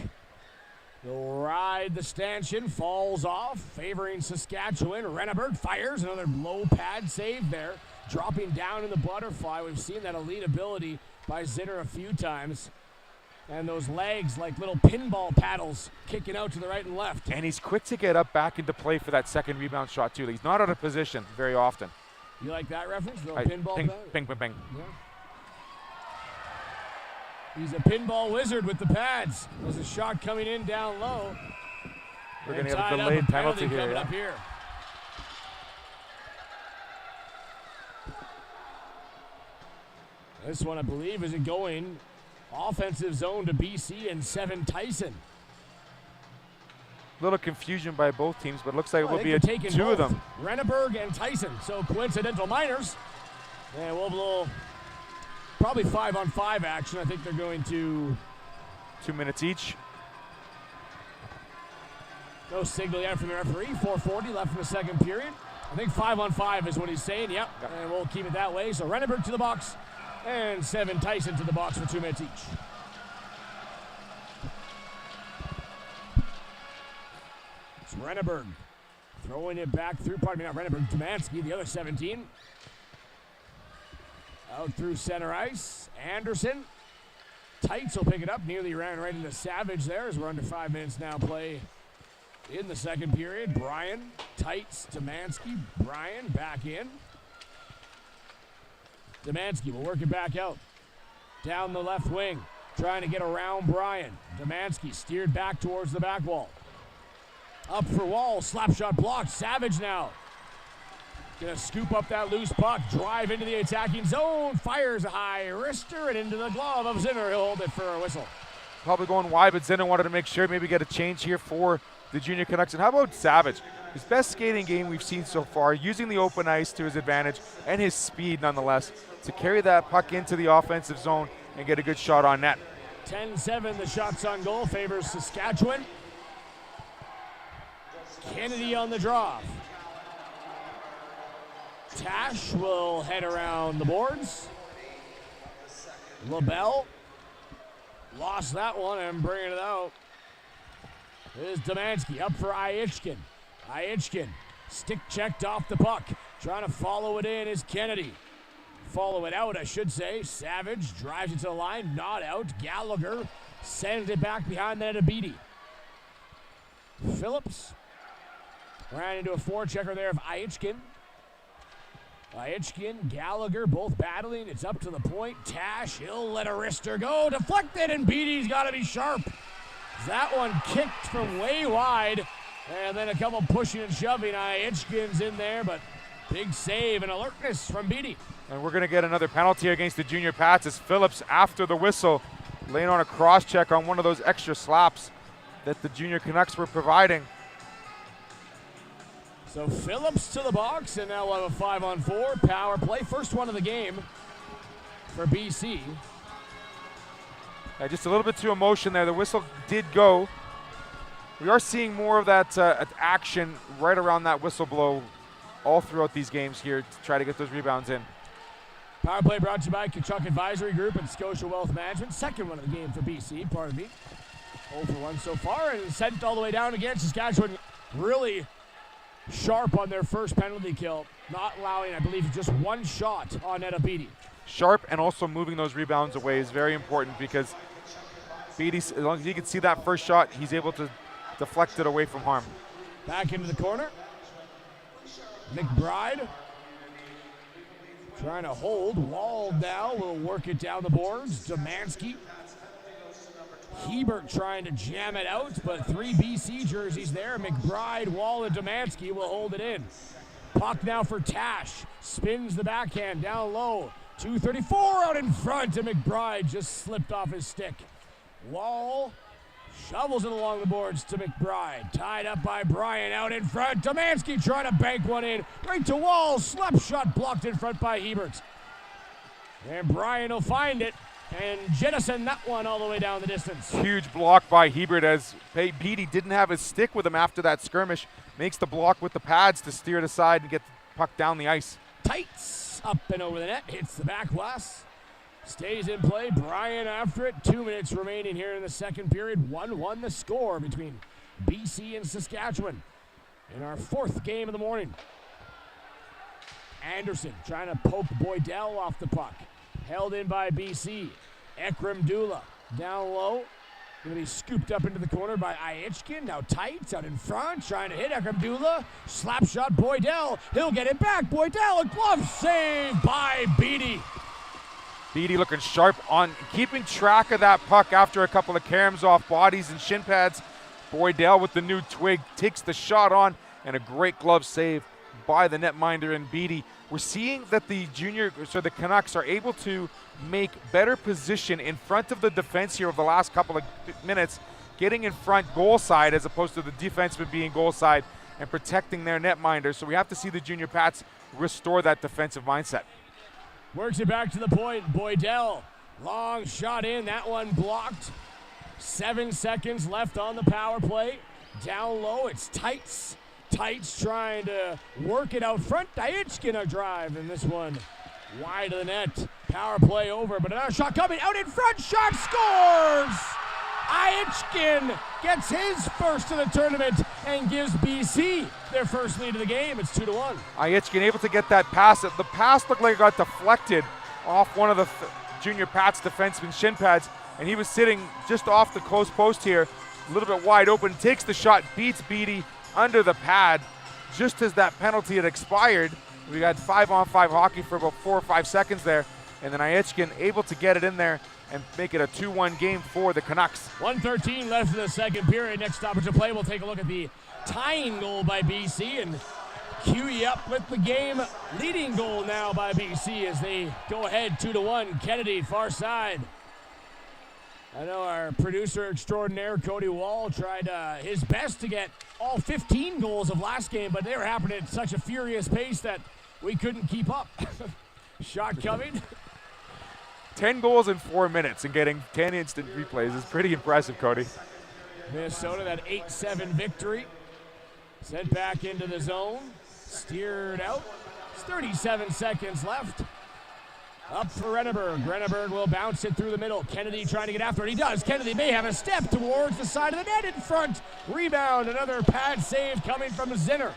[SPEAKER 2] He'll ride the stanchion, falls off, favoring Saskatchewan. Renneberg fires, another low pad save there. Dropping down in the butterfly. We've seen that elite ability by Zinner a few times. And those legs like little pinball paddles kicking out to the right and left.
[SPEAKER 1] And he's quick to get up back into play for that second rebound shot too. He's not out of position very often.
[SPEAKER 2] You like that reference? The pinball
[SPEAKER 1] ping,
[SPEAKER 2] pad?
[SPEAKER 1] ping, ping, ping.
[SPEAKER 2] Yeah. He's a pinball wizard with the pads. There's a shot coming in down low.
[SPEAKER 1] We're going to have a delayed penalty here.
[SPEAKER 2] Coming up here. This one, I believe, isn't going offensive zone to BC and 7 Tyson.
[SPEAKER 1] Little confusion by both teams, but it looks like it will be two
[SPEAKER 2] both.
[SPEAKER 1] of them.
[SPEAKER 2] Renneberg and Tyson, so coincidental minors. And we'll have a little, probably 5-on-5 action. I think they're going to
[SPEAKER 1] 2 minutes each.
[SPEAKER 2] No signal yet from the referee. 4:40 left in the second period. I think 5-on-5 is what he's saying. Yep. And we'll keep it that way. So Renneberg to the box. And 7 Tyson to the box for 2 minutes each. It's Renneberg throwing it back through, pardon me, not Renneberg, Demansky, the other 17. Out through center ice. Anderson. Tights will pick it up. Nearly ran right into Savage there as we're under 5 minutes now play in the second period. Bryan, Tights, Demansky. Bryan back in. Demansky will work it back out. Down the left wing, trying to get around Bryan. Demansky steered back towards the back wall. Up for Wall, slap shot blocked. Savage now. Gonna scoop up that loose puck, drive into the attacking zone, fires a high wrister and into the glove of Zinner. He'll hold it for a whistle.
[SPEAKER 1] Probably going wide, but Zinner wanted to make sure maybe get a change here for the Junior Canucks. And how about Savage? His best skating game we've seen so far, using the open ice to his advantage and his speed nonetheless to carry that puck into the offensive zone and get a good shot on net.
[SPEAKER 2] 10-7, the shots on goal favors Saskatchewan. Kennedy on the draw. Tash will head around the boards. LaBelle lost that one and bringing it out. Here's Demansky up for Aichkin. Aichkin stick checked off the puck. Trying to follow it in is Kennedy. Follow it out, I should say. Savage drives it to the line, not out. Gallagher sends it back behind the net of Beatty. Phillips ran into a forechecker there of Aichkin. Aichkin, Gallagher, both battling. It's up to the point. Tash, he'll let a wrister go. Deflected, and Beatty's got to be sharp. That one kicked from way wide, And then a couple pushing and shoving. Itchkin's in there, but big save and alertness from Beatty.
[SPEAKER 1] And we're going to get another penalty against the junior Pats as Phillips, after the whistle, laying on a cross check on one of those extra slaps that the junior Canucks were providing.
[SPEAKER 2] So Phillips to the box, and now we'll have a 5-on-4 power play. First one of the game for BC.
[SPEAKER 1] Just a little bit too emotion there. The whistle did go. We are seeing more of that action right around that whistle blow all throughout these games here to try to get those rebounds in.
[SPEAKER 2] Power play brought to you by CANUCKS Advisory Group and Scotia Wealth Management. Second one of the game for BC, pardon me. 0 for 1 so far, and sent all the way down again. Saskatchewan really sharp on their first penalty kill, not allowing, I believe, just one shot on Etta Beatty.
[SPEAKER 1] Sharp and also moving those rebounds away is very important because Beatty, as long as he can see that first shot, he's able to deflect it away from harm.
[SPEAKER 2] Back into the corner. McBride trying to hold. Wall now will work it down the boards. Domanski. Hebert trying to jam it out, but 3 BC jerseys there. McBride, Wall, and Domanski will hold it in. Puck now for Tash. Spins the backhand down low. 2:34 out in front, and McBride just slipped off his stick. Wall shovels it along the boards to McBride. Tied up by Bryan out in front. Domanski trying to bank one in. Right to Wall. Slap shot blocked in front by Hebert. And Bryan will find it and jettison that one all the way down the distance.
[SPEAKER 1] Huge block by Hebert as Beatty didn't have his stick with him after that skirmish. Makes the block with the pads to steer it aside and get the puck down the ice.
[SPEAKER 2] Tights up and over the net. Hits the back glass. Stays in play. Bryan after it. 2 minutes remaining here in the second period. 1-1 the score between BC and Saskatchewan in our 4th game of the morning. Anderson trying to poke Boydell off the puck. Held in by BC. Ekrem Dula down low. Going to be scooped up into the corner by Aichkin. Now Tights out in front. Trying to hit Ekrem Dula. Slap shot Boydell. He'll get it back. Boydell, a glove save by Beatty.
[SPEAKER 1] Beatty looking sharp on keeping track of that puck after a couple of caroms off bodies and shin pads. Boydell with the new twig takes the shot on, and a great glove save by the netminder and Beatty. We're seeing that the Canucks are able to make better position in front of the defense here over the last couple of minutes, getting in front goal side as opposed to the defenseman being goal side and protecting their netminder. So we have to see the junior Pats restore that defensive mindset.
[SPEAKER 2] Works it back to the point. Boydell, long shot in. That one blocked. 7 seconds left on the power play. Down low, it's Tights. Tights trying to work it out front. Aichkin a drive, and this one wide of the net. Power play over, but another shot coming out in front. Shot scores! Aichkin gets his first of the tournament and gives BC their first lead of the game. It's 2-1.
[SPEAKER 1] Aichkin able to get that pass. The pass looked like it got deflected off one of the junior Pats defenseman shin pads, and he was sitting just off the close post here, a little bit wide open, takes the shot, beats Beatty under the pad just as that penalty had expired. We got 5-on-5 hockey for about 4 or 5 seconds there, and then Aichkin able to get it in there and make it a 2-1 game for the Canucks.
[SPEAKER 2] 1:13 left in the second period. Next stoppage of play, we'll take a look at the tying goal by BC and cue you up with the game leading goal now by BC as they go ahead 2-1. Kennedy, far side. I know our producer extraordinaire, Cody Wall, tried his best to get all 15 goals of last game, but they were happening at such a furious pace that we couldn't keep up. Shot coming.
[SPEAKER 1] 10 goals in 4 minutes and getting 10 instant replays is pretty impressive, Cody.
[SPEAKER 2] Minnesota, that 8-7 victory. Sent back into the zone. Steered out. 37 seconds left. Up for Renneberg. Renneberg will bounce it through the middle. Kennedy trying to get after it. He does. Kennedy may have a step towards the side of the net in front. Rebound. Another pad save coming from Zinner.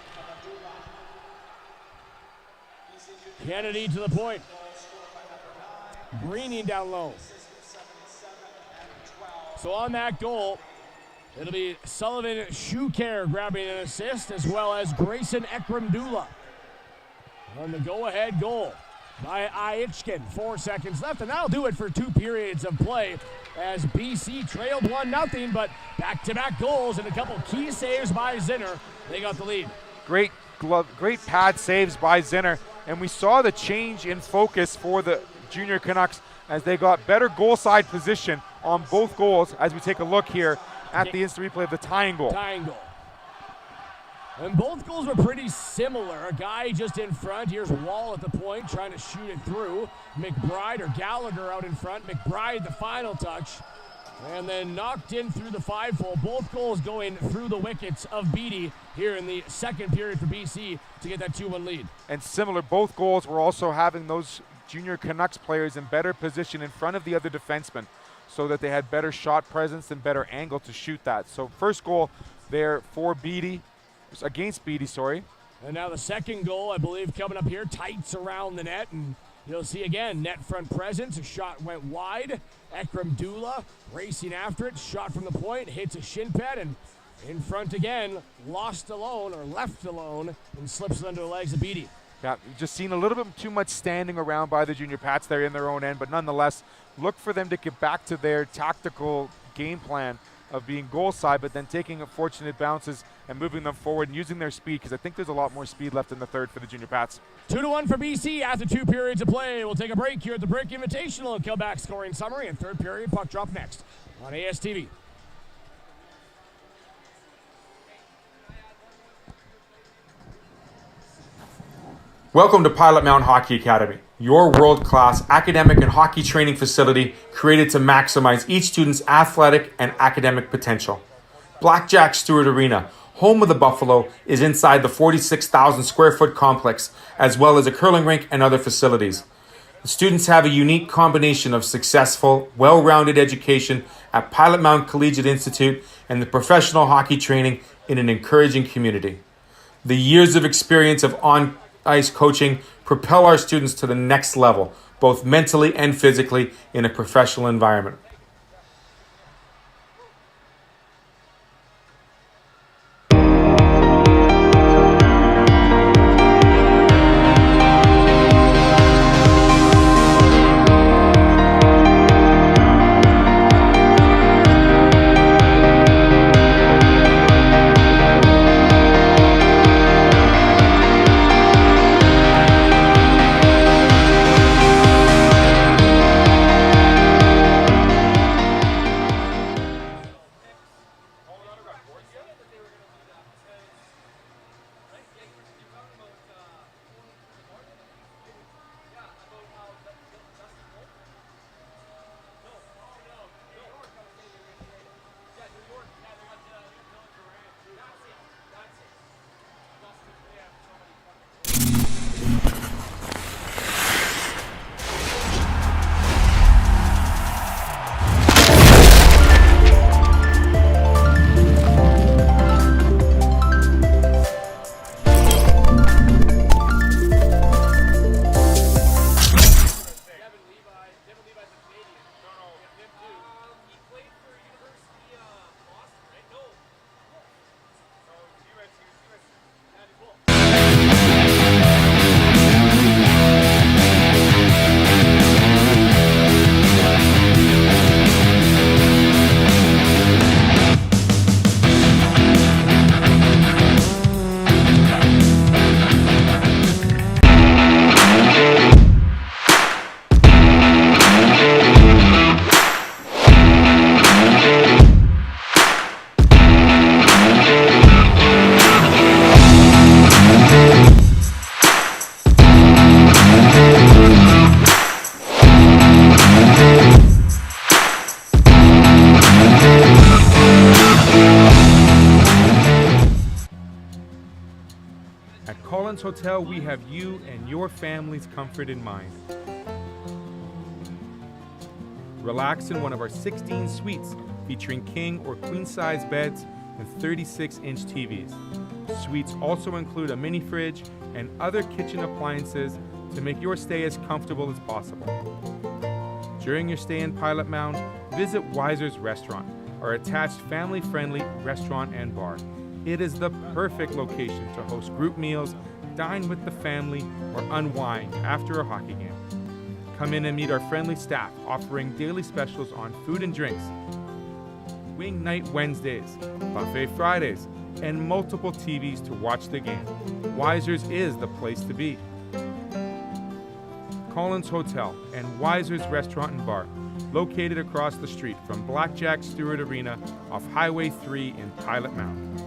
[SPEAKER 2] Kennedy to the point. Greening down low. So on that goal, it'll be Sullivan Shoecare grabbing an assist, as well as Grayson Ekrem Dula on the go-ahead goal. by Aichkin. 4 seconds left, and that'll do it for 2 periods of play as BC trailed 1-0, but back-to-back goals and a couple key saves by Zinner. They got the lead.
[SPEAKER 1] Great pad saves by Zinner, and we saw the change in focus for the Junior Canucks as they got better goal side position on both goals as we take a look here at the instant replay of the tying goal.
[SPEAKER 2] And both goals were pretty similar. A guy just in front. Here's Wall at the point trying to shoot it through. McBride or Gallagher out in front. McBride the final touch. And then knocked in through the 5-hole. Both goals going through the wickets of Beatty here in the second period for BC to get that 2-1 lead.
[SPEAKER 1] And similar, both goals were also having those Junior Canucks players in better position in front of the other defensemen so that they had better shot presence and better angle to shoot that. So first goal there for Beatty. Against Beatty, sorry.
[SPEAKER 2] And now the second goal, I believe, coming up here. Tights around the net, and you'll see again, net front presence. A shot went wide. Ekram Dula racing after it. Shot from the point, hits a shin pad, and in front again, lost alone, or left alone, and slips it under the legs of Beatty.
[SPEAKER 1] Yeah, just seen a little bit too much standing around by the Junior Pats there in their own end, but nonetheless, look for them to get back to their tactical game plan of being goal side, but then taking unfortunate bounces and moving them forward and using their speed, because I think there's a lot more speed left in the third for the Junior Pats.
[SPEAKER 2] 2-1 for BC after 2 periods of play. We'll take a break here at the Brick Invitational and come back scoring summary and third period puck drop next on ASTV.
[SPEAKER 3] Welcome to Pilot Mountain Hockey Academy, your world-class academic and hockey training facility created to maximize each student's athletic and academic potential. Blackjack Stewart Arena, home of the Buffalo, is inside the 46,000 square foot complex, as well as a curling rink and other facilities. The students have a unique combination of successful, well-rounded education at Pilot Mountain Collegiate Institute and the professional hockey training in an encouraging community. The years of experience of on-ice coaching propel our students to the next level, both mentally and physically, in a professional environment.
[SPEAKER 4] At Collins Hotel, we have you and your family's comfort in mind. Relax in one of our 16 suites featuring king or queen size beds and 36-inch TVs. Suites also include a mini fridge and other kitchen appliances to make your stay as comfortable as possible. During your stay in Pilot Mound, visit Weiser's Restaurant, our attached family-friendly restaurant and bar. It is the perfect location to host group meals, dine with the family, or unwind after a hockey game. Come in and meet our friendly staff offering daily specials on food and drinks, Wing Night Wednesdays, Buffet Fridays, and multiple TVs to watch the game. Wiser's is the place to be. Collins Hotel and Wiser's Restaurant and Bar, located across the street from Blackjack Stewart Arena off Highway 3 in Pilot Mound.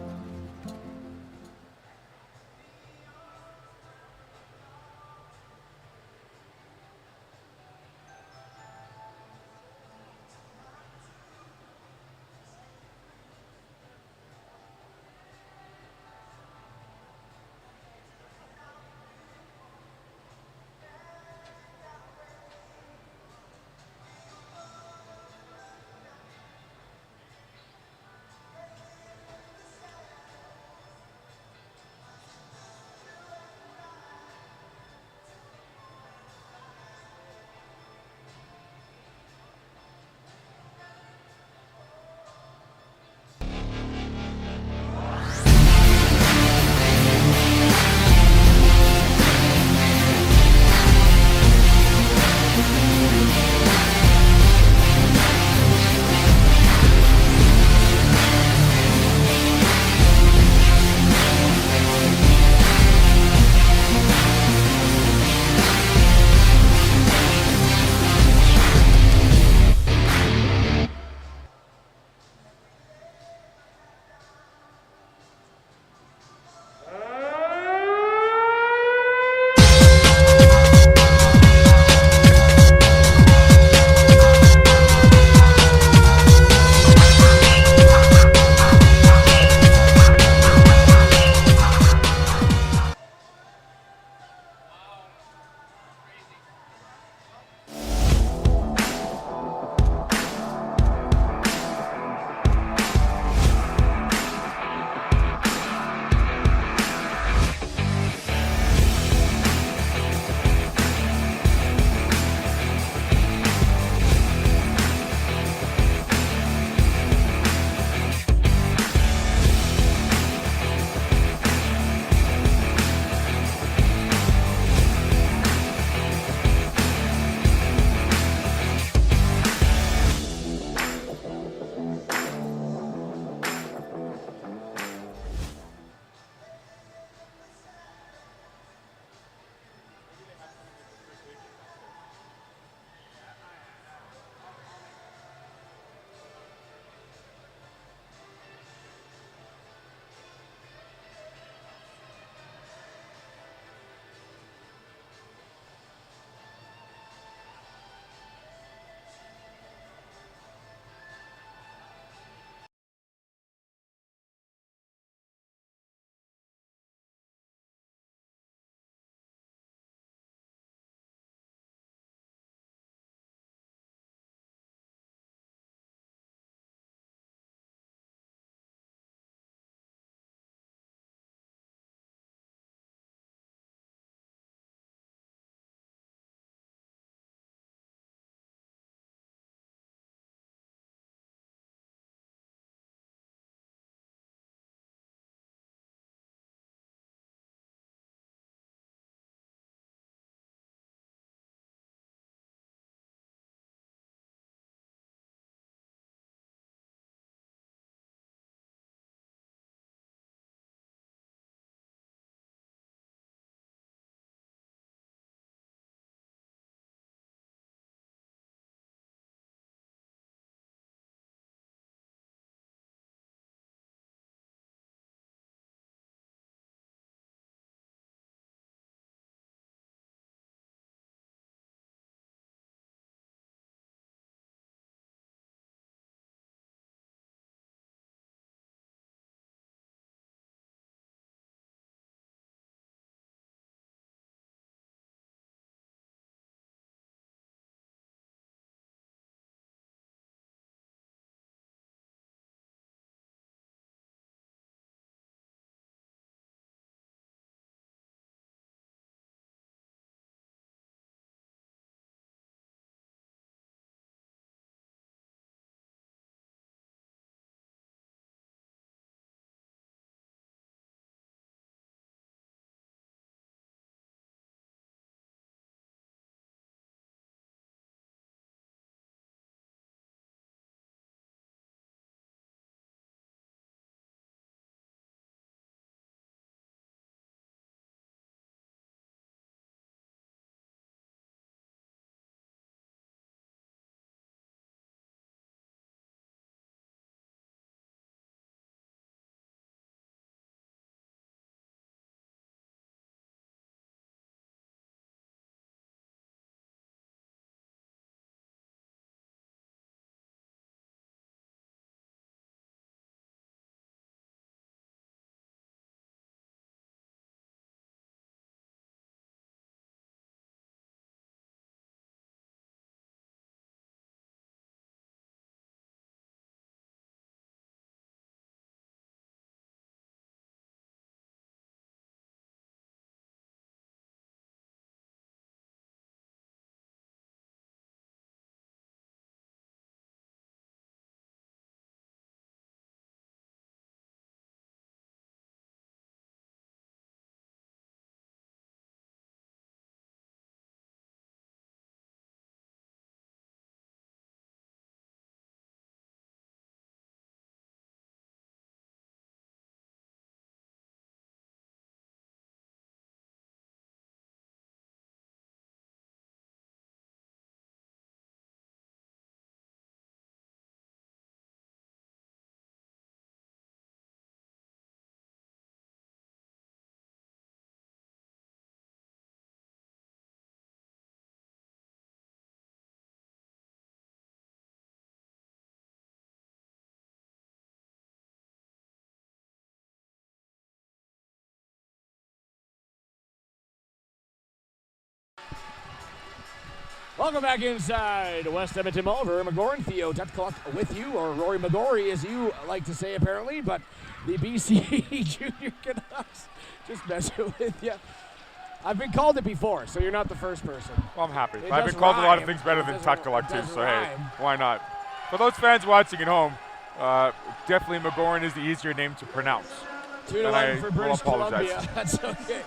[SPEAKER 2] Welcome back inside West Edmonton Mall. Rory McGorry, Theo Tutcluck with you, or Rory McGorry as you like to say apparently, but the BC Junior Canucks just messing with you. I've been called it before, so you're not the first person.
[SPEAKER 1] Well, I'm happy.
[SPEAKER 2] It
[SPEAKER 1] I've been
[SPEAKER 2] doesn't
[SPEAKER 1] called a lot of
[SPEAKER 2] rhyme.
[SPEAKER 1] things better than
[SPEAKER 2] It
[SPEAKER 1] Tutcluck too,
[SPEAKER 2] doesn't
[SPEAKER 1] so hey,
[SPEAKER 2] rhyme.
[SPEAKER 1] why not? For those fans watching at home, definitely McGorry is the easier name to pronounce.
[SPEAKER 2] 2-1 for
[SPEAKER 1] will
[SPEAKER 2] British
[SPEAKER 1] apologize.
[SPEAKER 2] Columbia. That's okay.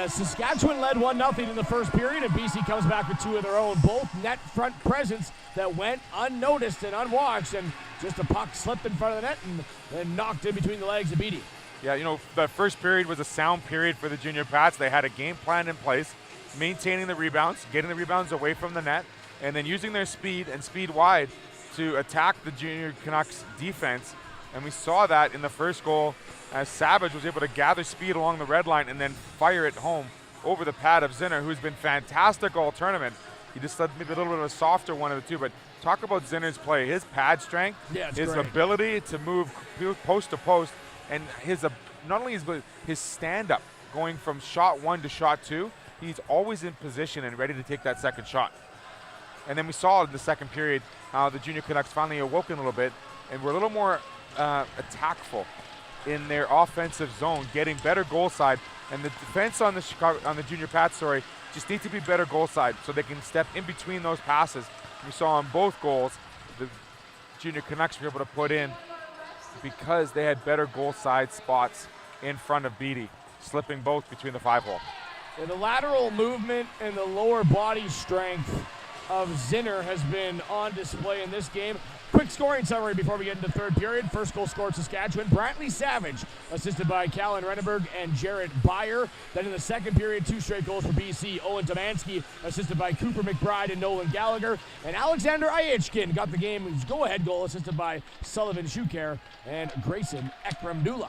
[SPEAKER 2] Saskatchewan led 1-0 in the first period, and BC comes back with two of their own. Both net front presence that went unnoticed and unwatched, and just a puck slipped in front of the net and then knocked in between the legs of Beatty.
[SPEAKER 1] Yeah, you know, the first period was a sound period for the Junior Pats. They had a game plan in place, maintaining the rebounds, getting the rebounds away from the net, and then using their speed and speed wide to attack the Junior Canucks defense. And we saw that in the first goal as Savage was able to gather speed along the red line and then fire it home over the pad of Zinner, who's been fantastic all tournament. He just led maybe a little bit of a softer one of the two, but talk about Zinner's play. His pad strength, his
[SPEAKER 2] great.
[SPEAKER 1] ability to move post to post, and not only his stand-up going from shot one to shot two, he's always in position and ready to take that second shot. And then we saw in the second period how the Junior Canucks finally awoken a little bit and were a little more attackful in their offensive zone, getting better goal side. And the defense on the Junior Pats, just need to be better goal side so they can step in between those passes. We saw on both goals the Junior Canucks were able to put in because they had better goal side spots in front of Beatty, slipping both between the 5-hole.
[SPEAKER 2] Yeah, the lateral movement and the lower body strength of Zinner has been on display in this game. Quick scoring summary before we get into third period. First goal scored Saskatchewan, Brantley Savage, assisted by Callan Renneberg and Jarrett Beyer. Then in the second period, two straight goals for BC. Owen Domanski, assisted by Cooper McBride and Nolan Gallagher. And Alexander Ayechkin got the game's go-ahead goal, assisted by Sullivan Shuker and Grayson Ekramdula.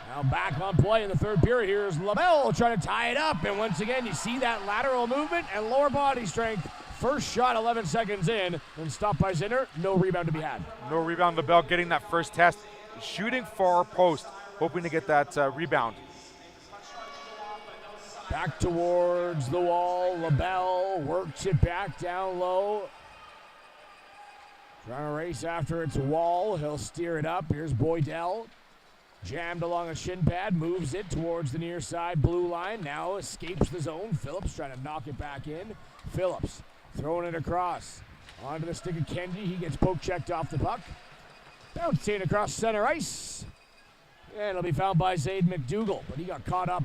[SPEAKER 2] Now back on play in the third period. Here's LaBelle trying to tie it up. And once again, you see that lateral movement and lower body strength. First shot 11 seconds in, and stopped by Zinner. No rebound to be had.
[SPEAKER 1] No rebound. LaBelle getting that first test. Shooting far post, hoping to get that rebound.
[SPEAKER 2] Back towards the wall. LaBelle works it back down low. Trying to race after its wall. He'll steer it up. Here's Boydell. Jammed along a shin pad, moves it towards the near side blue line. Now escapes the zone. Phillips trying to knock it back in. Phillips throwing it across. Onto the stick of Kennedy. He gets poke checked off the puck. Bouncing across center ice. And it'll be fouled by Zaid McDougall. But he got caught up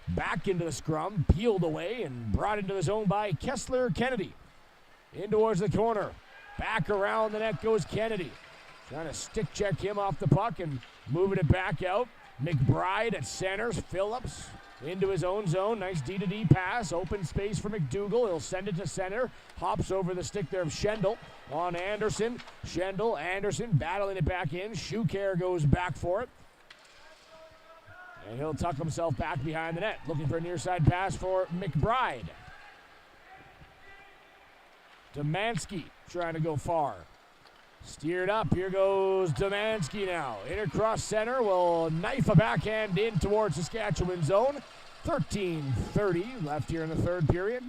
[SPEAKER 2] back into the scrum, peeled away, and brought into the zone by Kessler Kennedy. In towards the corner. Back around the net goes Kennedy. Trying to stick check him off the puck and moving it back out. McBride at centers. Phillips into his own zone. Nice D-to-D pass. Open space for McDougall. He'll send it to center. Hops over the stick there of Schendel on Anderson. Schendel, Anderson battling it back in. Shuker goes back for it. And he'll tuck himself back behind the net. Looking for a near side pass for McBride. Domanski trying to go far. Steered up. Here goes Domanski now. In across center. Will knife a backhand in towards Saskatchewan zone. 13:30 left here in the third period.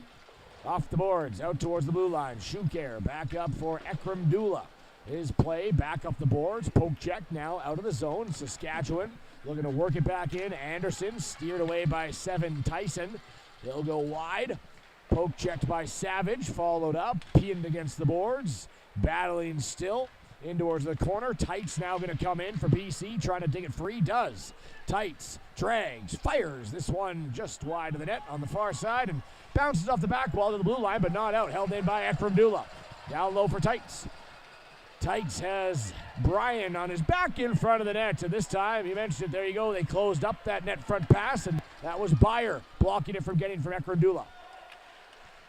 [SPEAKER 2] Off the boards. Out towards the blue line. Shuker back up for Ekramdula. His play back up the boards. Poke check now out of the zone. Saskatchewan looking to work it back in. Anderson steered away by Seven Tyson. He'll go wide. Poke checked by Savage. Followed up. Pinned against the boards. Battling still. In towards the corner. Tights now going to come in for BC. Trying to dig it free. Does. Tights. Drags. Fires. This one just wide of the net on the far side. And bounces off the back wall to the blue line, but not out. Held in by Ekramdula. Down low for Tights. Tights has Brian on his back in front of the net. And this time, you mentioned it, there you go. They closed up that net front pass, and that was Beyer blocking it from getting from Ekramdula.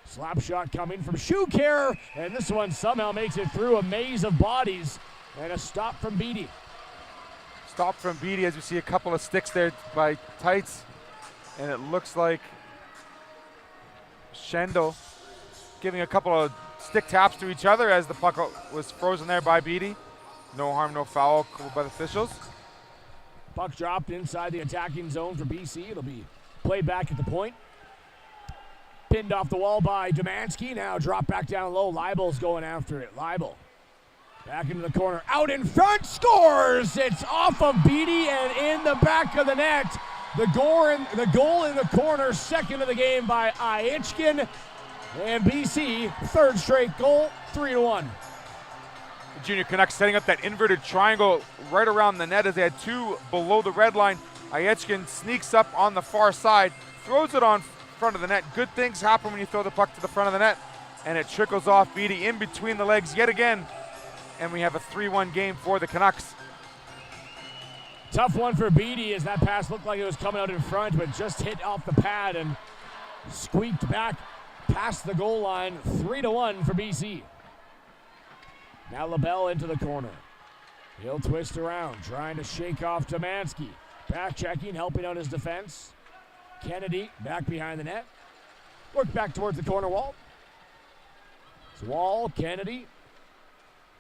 [SPEAKER 2] Slap shot coming from Shuker, and this one somehow makes it through a maze of bodies, and a stop from Beatty.
[SPEAKER 1] Stop from Beatty as you see a couple of sticks there by Tights, and it looks like Schendel giving a couple of stick taps to each other as the puck was frozen there by Beatty. No harm, no foul called by the officials.
[SPEAKER 2] Puck dropped inside the attacking zone for BC. It'll be played back at the point. pinned off the wall by Domanski. Now drop back down low. Leibel's going after it. Leibel back into the corner. Out in front. Scores! It's off of Beatty and in the back of the net. The goal in the corner. Second of the game by Aichkin. And BC, third straight goal. 3-1.
[SPEAKER 1] The Junior Canucks setting up that inverted triangle right around the net as they had two below the red line. Aichkin sneaks up on the far side, throws it on front of the net. Good things happen when you throw the puck to the front of the net, and it trickles off Beatty in between the legs yet again, and we have a 3-1 game for the Canucks.
[SPEAKER 2] Tough one for Beatty as that pass looked like it was coming out in front, but just hit off the pad and squeaked back past the goal line. 3-1 for BC. Now LaBelle into the corner. He'll twist around, trying to shake off Domanski. Back checking, helping out his defense. Kennedy back behind the net. Work back towards the corner wall. It's Wall, Kennedy.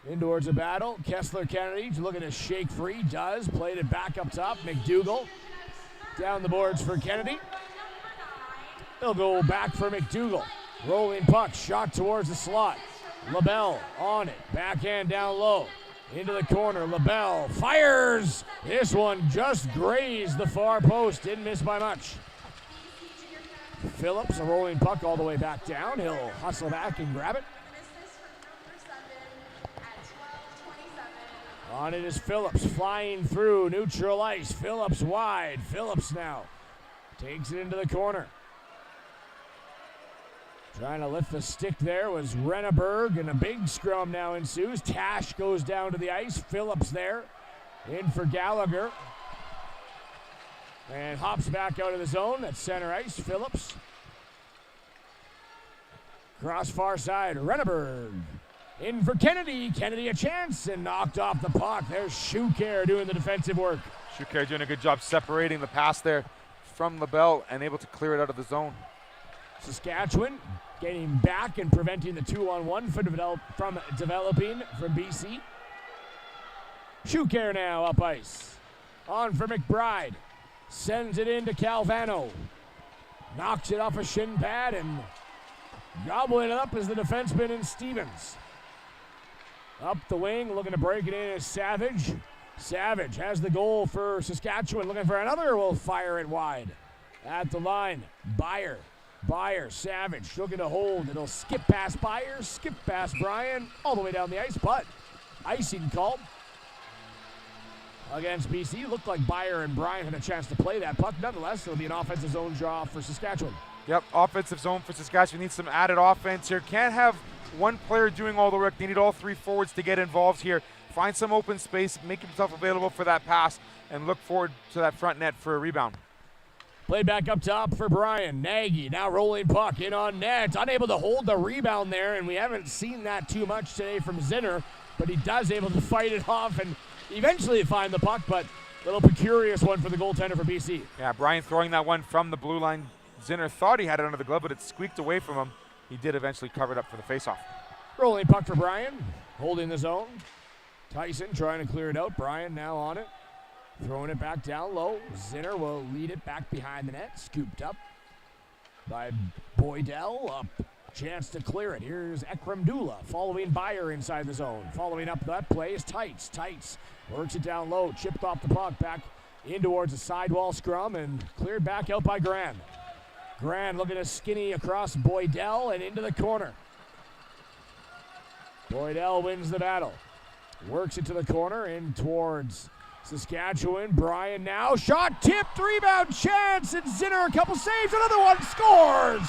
[SPEAKER 2] In towards the battle. Kessler, Kennedy looking to shake free. Does. Played it back up top. McDougall down the boards for Kennedy. He'll go back for McDougall. Rolling puck. Shot towards the slot. LaBelle on it. Backhand down low. Into the corner. LaBelle fires. This one just grazed the far post. Didn't miss by much. Phillips, a rolling puck all the way back down. He'll hustle back and grab it. On it is Phillips, flying through neutral ice. Phillips wide. Phillips now takes it into the corner. Trying to lift the stick there was Renneberg, and a big scrum now ensues. Tash goes down to the ice. Phillips there. In for Gallagher. And hops back out of the zone. That's center ice. Phillips. Cross far side. Renneberg. In for Kennedy. Kennedy a chance and knocked off the puck. There's Schuker doing the defensive work.
[SPEAKER 1] Schuker doing a good job separating the pass there from LaBelle and able to clear it out of the zone.
[SPEAKER 2] Saskatchewan getting back and preventing the 2-on-1 from developing from BC. Schuker now up ice. On for McBride. Sends it into Calvano. Knocks it off a shin pad and gobbling it up is the defenseman in Stevens. Up the wing, looking to break it in is Savage. Savage has the goal for Saskatchewan. Looking for another, will fire it wide. At the line, Byer, Savage looking to hold. It'll skip past Byer, skip past Bryan, all the way down the ice, but icing called against BC. Looked like Byer and Bryan had a chance to play that puck. Nonetheless, it'll be an offensive zone draw for Saskatchewan.
[SPEAKER 1] Yep, offensive zone for Saskatchewan. Needs some added offense here. Can't have one player doing all the work. They need all three forwards to get involved here. Find some open space, make himself available for that pass, and look forward to that front net for a rebound.
[SPEAKER 2] Played back up top for Bryan. Nagy now rolling puck in on net. Unable to hold the rebound there, and we haven't seen that too much today from Zinner, but he does able to fight it off and eventually find the puck, but a little precarious one for the goaltender for BC.
[SPEAKER 1] Yeah, Bryan throwing that one from the blue line. Zinner thought he had it under the glove, but it squeaked away from him. He did eventually cover it up for the faceoff.
[SPEAKER 2] Rolling puck for Bryan, holding the zone. Tyson trying to clear it out. Bryan now on it. Throwing it back down low. Zinner will lead it back behind the net. Scooped up by Boydell. Up. Chance to clear it. Here's Ekram Dula following Byer inside the zone. Following up that play is Tights. Tights works it down low. Chipped off the puck back in towards the sidewall scrum and cleared back out by Gran. Gran looking to skinny across Boydell and into the corner. Boydell wins the battle. Works it to the corner in towards Saskatchewan. Bryan now. Shot tipped. Rebound chance. And Zinner a couple saves. Another one. Scores.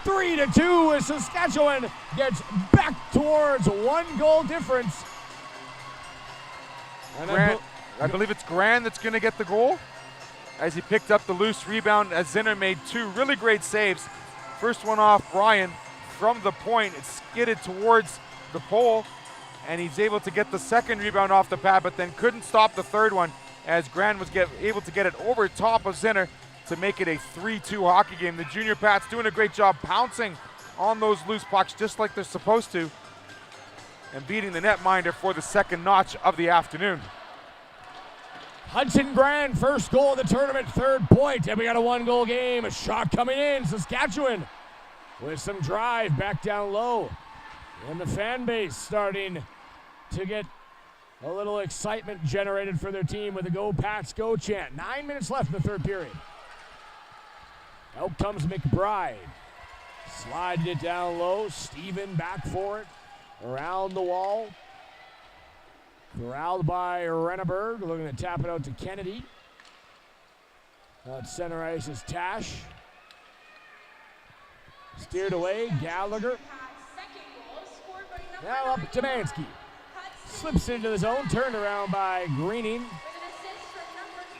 [SPEAKER 2] 3-2 as Saskatchewan gets back towards 1 goal difference. And
[SPEAKER 1] I believe it's Gran that's going to get the goal as he picked up the loose rebound as Zinner made 2 really great saves. First one off Bryan from the point. It skidded towards the pole, and he's able to get the second rebound off the pad, but then couldn't stop the third one as Gran was able to get it over top of Zinner to make it a 3-2 hockey game. The junior Pats doing a great job pouncing on those loose pucks just like they're supposed to and beating the netminder for the second notch of the afternoon.
[SPEAKER 2] Hudson Gran, first goal of the tournament, 3rd point, and we got a 1-goal game. A shot coming in, Saskatchewan with some drive back down low. And the fan base starting to get a little excitement generated for their team with a Go Pats Go chant. 9 minutes left in the third period. Out comes McBride. Sliding it down low. Steven back for it. Around the wall. Corralled by Renneberg. Looking to tap it out to Kennedy. At center ice is Tash. Steered away. Gallagher. Now up to Mansky. Slips into the zone. Turned around by Greening.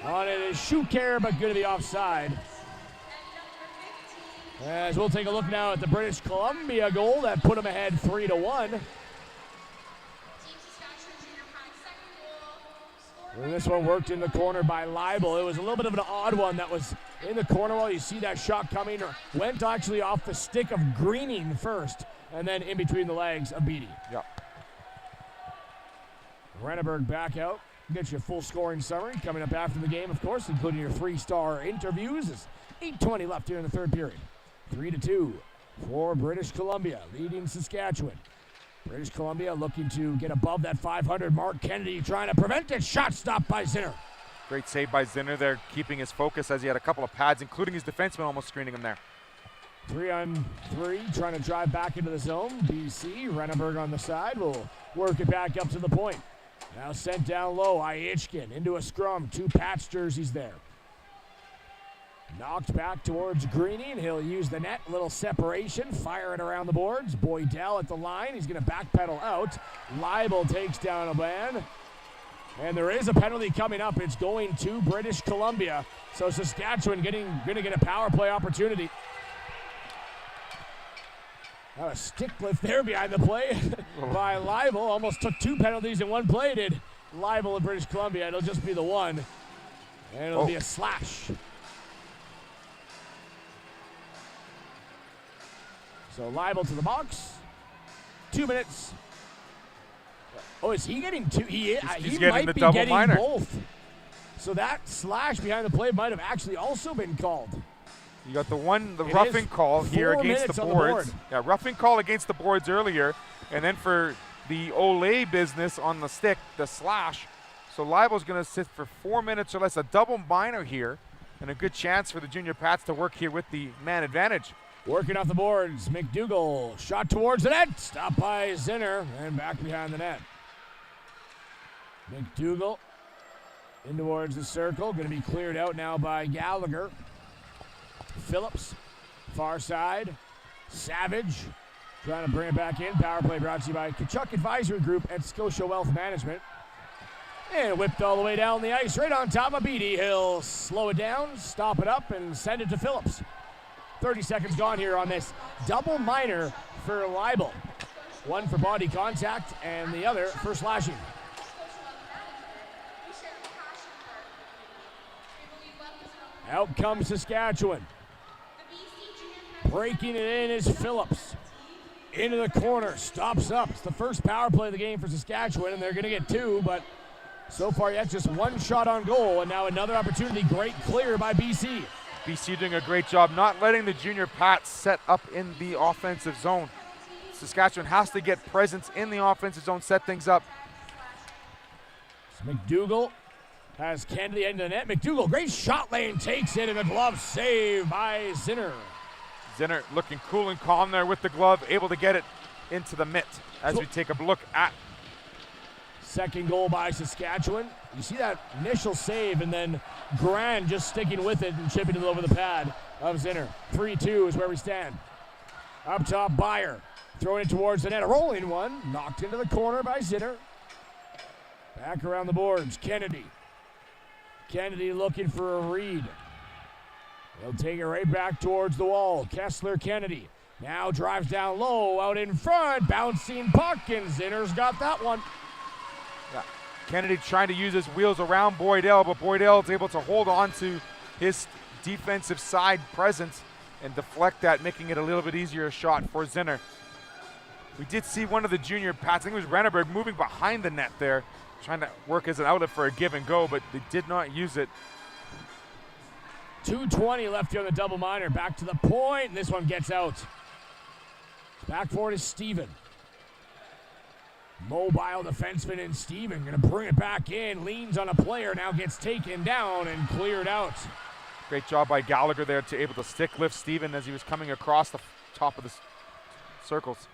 [SPEAKER 2] On it is Schuker, but going to be offside. As we'll take a look now at the British Columbia goal that put them ahead 3-1. And this one worked in the corner by Leibel. It was a little bit of an odd one that was in the corner while you see that shot coming. Went actually off the stick of Greening first, and then in between the legs of Beattie.
[SPEAKER 1] Yep.
[SPEAKER 2] Renneberg back out. Get you a full scoring summary coming up after the game, of course, including your 3-star interviews. It's 8:20 left here in the third period. 3-2 for British Columbia, leading Saskatchewan. British Columbia looking to get above that 500 mark. Kennedy trying to prevent it. Shot stopped by Zinner.
[SPEAKER 1] Great save by Zinner there, keeping his focus as he had a couple of pads, including his defenseman almost screening him there.
[SPEAKER 2] 3-on-3, trying to drive back into the zone. BC, Renneberg on the side will work it back up to the point. Now sent down low, Aichkin into a scrum. 2 Pats jerseys there. Knocked back towards Greening. He'll use the net. Little separation. Fire it around the boards. Boydell at the line. He's going to backpedal out. Leibel takes down a man. And there is a penalty coming up. It's going to British Columbia. So Saskatchewan going to get a power play opportunity. A stick lift there behind the play by Leibel. Almost took 2 penalties in one play, did Leibel in British Columbia. It'll just be the one. And it'll be a slash. So Leibel to the box. 2 minutes. Oh, is he getting 2? He might be getting minor. Both. So that slash behind the play might have actually also been called.
[SPEAKER 1] You got the roughing call here against the boards. Yeah, roughing call against the boards earlier. And then for the Olay business on the stick, the slash. So Leibel's going to sit for 4 minutes or less. A double minor here. And a good chance for the Junior Pats to work here with the man advantage.
[SPEAKER 2] Working off the boards, McDougall, shot towards the net, stopped by Zinner, and back behind the net. McDougall in towards the circle, going to be cleared out now by Gallagher. Phillips, far side, Savage, trying to bring it back in. Power play brought to you by Kachuk Advisory Group at Scotia Wealth Management. And whipped all the way down the ice, right on top of Beattie. He'll slow it down, stop it up, and send it to Phillips. 30 seconds gone here on this double minor for Leibel. One for body contact and the other for slashing. Out comes Saskatchewan. Breaking it in is Phillips. Into the corner, stops up. It's the first power play of the game for Saskatchewan, and they're going to get 2, but so far yet just 1 shot on goal, and now another opportunity. Great clear by BC.
[SPEAKER 1] BC doing a great job not letting the Junior Pats set up in the offensive zone. Saskatchewan has to get presence in the offensive zone, set things up.
[SPEAKER 2] McDougall has Kennedy into the net. McDougall, great shot lane, takes it, and a glove save by Zinner.
[SPEAKER 1] Zinner looking cool and calm there with the glove, able to get it into the mitt as we take a look at.
[SPEAKER 2] Second goal by Saskatchewan. You see that initial save, and then Grand just sticking with it and chipping it over the pad of Zinner. 3-2 is where we stand. Up top, Byer throwing it towards the net. A rolling one, knocked into the corner by Zinner. Back around the boards, Kennedy. Kennedy looking for a read. He'll take it right back towards the wall. Kessler, Kennedy. Now drives down low, out in front, bouncing puck, and Zinner's got that one.
[SPEAKER 1] Yeah. Kennedy trying to use his wheels around Boydell, but Boydell is able to hold on to his defensive side presence and deflect that, making it a little bit easier shot for Zinner. We did see one of the Junior Pats, I think it was Renneberg, moving behind the net there, trying to work as an outlet for a give and go, but they did not use it.
[SPEAKER 2] 2:20 left here on the double minor. Back to the point, and this one gets out. Back for it is Steven. Mobile defenseman in Steven. Going to bring it back in. Leans on a player. Now gets taken down and cleared out.
[SPEAKER 1] Great job by Gallagher there to able to stick lift Steven as he was coming across the top of the circles.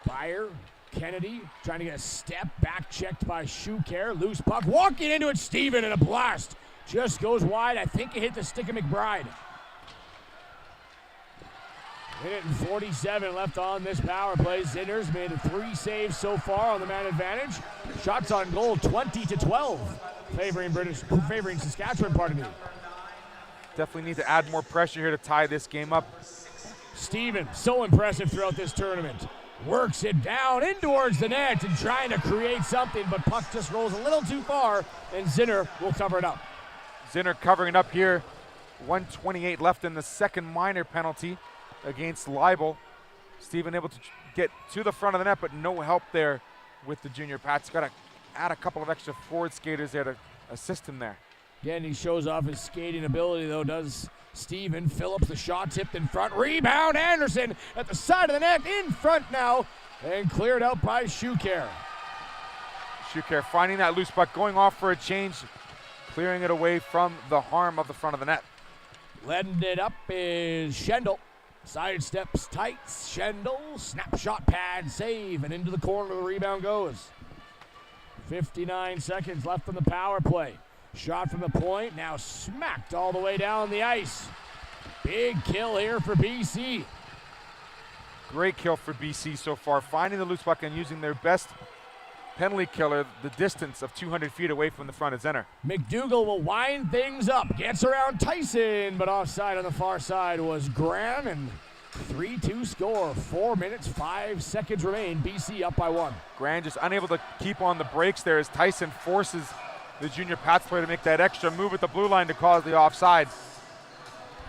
[SPEAKER 2] Byer, Kennedy trying to get a step back, checked by Schuker. Loose puck, walking into it, Steven, and a blast. Just goes wide. I think it hit the stick of McBride. Minute and 47 left on this power play. Zinner's made 3 saves so far on the man advantage. Shots on goal 20-12, favoring Saskatchewan, pardon me.
[SPEAKER 1] Definitely need to add more pressure here to tie this game up.
[SPEAKER 2] Steven, so impressive throughout this tournament. Works it down in towards the net and trying to create something, but puck just rolls a little too far, and Zinner will cover it up.
[SPEAKER 1] Zinner covering it up here. 1:28 left in the second minor penalty against Leibel. Steven able to get to the front of the net, but no help there with the junior Pats. Got to add a couple of extra forward skaters there to assist him there.
[SPEAKER 2] Again, he shows off his skating ability, though, does Steven. Phillips, the shot tipped in front. Rebound, Anderson at the side of the net, in front now, and cleared out by Schuker.
[SPEAKER 1] Schuker finding that loose puck, going off for a change, clearing it away from the harm of the front of the net.
[SPEAKER 2] Letting it up is Schendel. Side steps tight, Schendel, snapshot pad, save, and into the corner the rebound goes. 59 seconds left on the power play. Shot from the point, now smacked all the way down the ice. Big kill here for BC.
[SPEAKER 1] Great kill for BC so far, finding the loose puck and using their best penalty killer, the distance of 200 feet away from the front of center.
[SPEAKER 2] McDougall will wind things up, gets around Tyson, but offside on the far side was Gran, and 3-2 score. 4 minutes, 5 seconds remain. BC up by 1.
[SPEAKER 1] Gran just unable to keep on the brakes there as Tyson forces the junior Pats player to make that extra move at the blue line to cause the offside.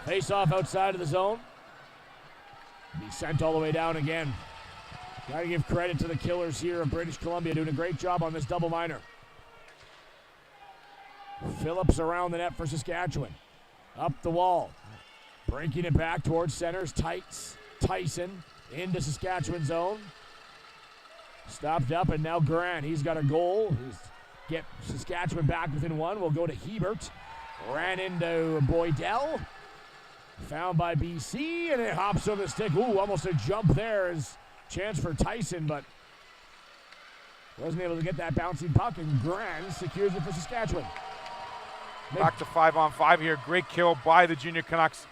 [SPEAKER 2] Face off outside of the zone. Be sent all the way down again. Got to give credit to the killers here of British Columbia, doing a great job on this double minor. Phillips around the net for Saskatchewan. Up the wall. Breaking it back towards centers. Tyson into Saskatchewan zone. Stopped up, and now Grant. He's got a goal. He's get Saskatchewan back within 1. We'll go to Hebert. Ran into Boydell. Found by BC, and it hops on the stick. Ooh, almost a jump there. Is chance for Tyson, but wasn't able to get that bouncing puck, and Gran secures it for Saskatchewan.
[SPEAKER 1] Back to 5-on-5 here. Great kill by the junior Canucks,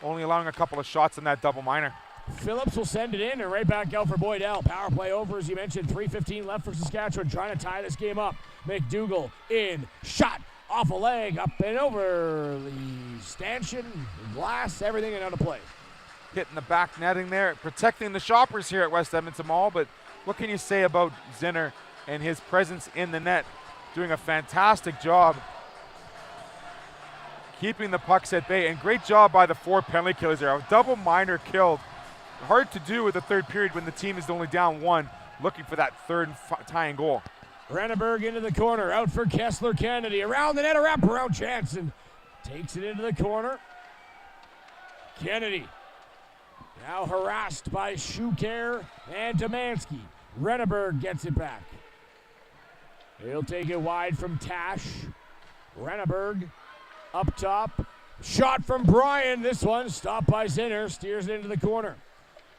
[SPEAKER 1] only allowing a couple of shots in that double minor.
[SPEAKER 2] Phillips will send it in and right back out for Boydell. Power play over, as you mentioned. 3:15 left for Saskatchewan, trying to tie this game up. McDougall in, shot off a leg, up and over the stanchion, glass, everything, and out of play.
[SPEAKER 1] Hitting the back netting there, protecting the shoppers here at West Edmonton Mall, but what can you say about Zinner and his presence in the net? Doing a fantastic job keeping the pucks at bay, and great job by the 4 penalty killers there. A double minor killed. Hard to do with the third period when the team is only down 1, looking for that third tying goal.
[SPEAKER 2] Renneberg into the corner, out for Kessler Kennedy. Around the net, a wraparound chance, and takes it into the corner. Kennedy now harassed by Schuker and Domanski. Renneberg gets it back. He'll take it wide from Tash. Renneberg up top. Shot from Bryan. This one stopped by Zinner. Steers it into the corner.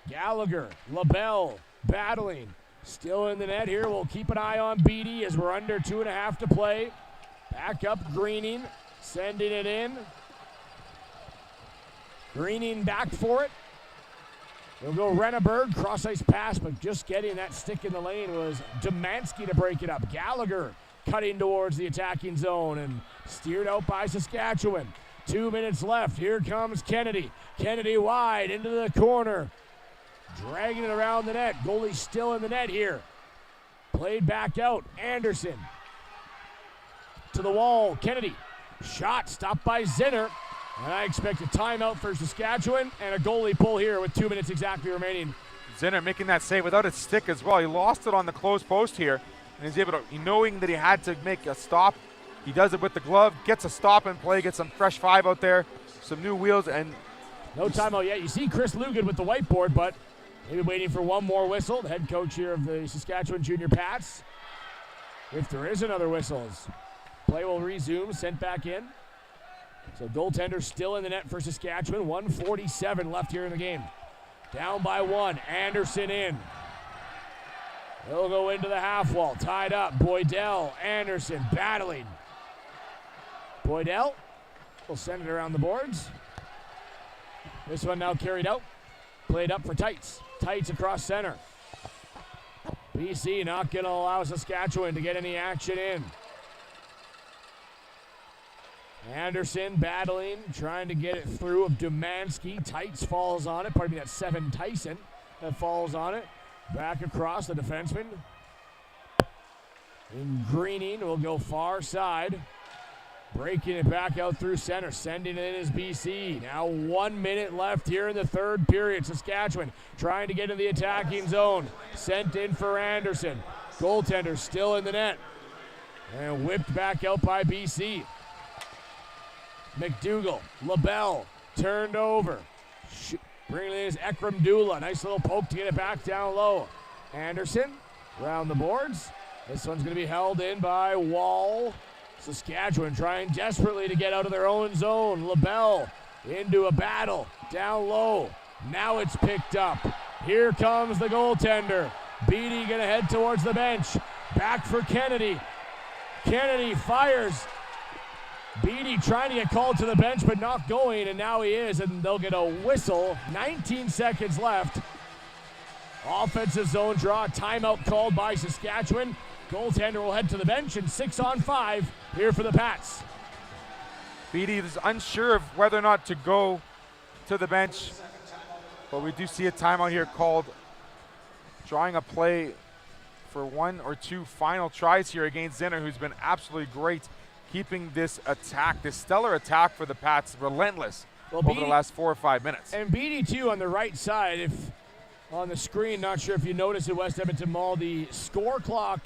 [SPEAKER 2] Gallagher, LaBelle battling. Still in the net here. We'll keep an eye on Beatty as we're under 2.5 to play. Back up Greening. Sending it in. Greening back for it. We'll go Renneberg, cross-ice pass, but just getting that stick in the lane was Domanski to break it up. Gallagher cutting towards the attacking zone and steered out by Saskatchewan. 2 minutes left. Here comes Kennedy. Kennedy wide into the corner. Dragging it around the net. Goalie still in the net here. Played back out. Anderson to the wall. Kennedy. Shot stopped by Zinner. And I expect a timeout for Saskatchewan and a goalie pull here with 2 minutes exactly remaining.
[SPEAKER 1] Zinner making that save without a stick as well. He lost it on the closed post here, and he's able to, knowing that he had to make a stop, he does it with the glove, gets a stop and play, gets some fresh 5 out there, some new wheels, and
[SPEAKER 2] no timeout yet. You see Chris Lugan with the whiteboard, but Maybe waiting for one more whistle. The head coach here of the Saskatchewan Junior Pats. If there is another whistle, play will resume, sent back in. So goaltender still in the net for Saskatchewan. 1:47 left here in the game. Down by 1, Anderson in. He'll go into the half wall, tied up. Boydell, Anderson battling. Boydell will send it around the boards. This one now carried out. Played up for Tights. Tights across center. BC not going to allow Saskatchewan to get any action in. Anderson battling, trying to get it through of Dumansky. Tights falls on it. Pardon me, that's 7 Tyson that falls on it. Back across the defenseman. And Greening will go far side. Breaking it back out through center. Sending it in is BC. Now 1 minute left here in the third period. Saskatchewan trying to get in the attacking zone. Sent in for Anderson. Goaltender still in the net. And whipped back out by BC. McDougall, LaBelle, turned over. Bringing in is Ekram Dula. Nice little poke to get it back down low. Anderson around the boards. This one's going to be held in by Wall. Saskatchewan trying desperately to get out of their own zone. LaBelle into a battle. Down low. Now it's picked up. Here comes the goaltender. Beatty going to head towards the bench. Back for Kennedy. Kennedy fires. Beatty trying to get called to the bench, but not going, and now he is, and they'll get a whistle. 19 seconds left. Offensive zone draw, timeout called by Saskatchewan. Goaltender will head to the bench, and 6-on-5 here for the Pats.
[SPEAKER 1] Beatty is unsure of whether or not to go to the bench, but we do see a timeout here called, drawing a play for 1 or 2 final tries here against Zinner, who's been absolutely great keeping this attack, this stellar attack for the Pats, relentless over the last 4 or 5 minutes.
[SPEAKER 2] And Beatty, too, on the right side. If on the screen, not sure if you noticed at West Edmonton Mall, the score clock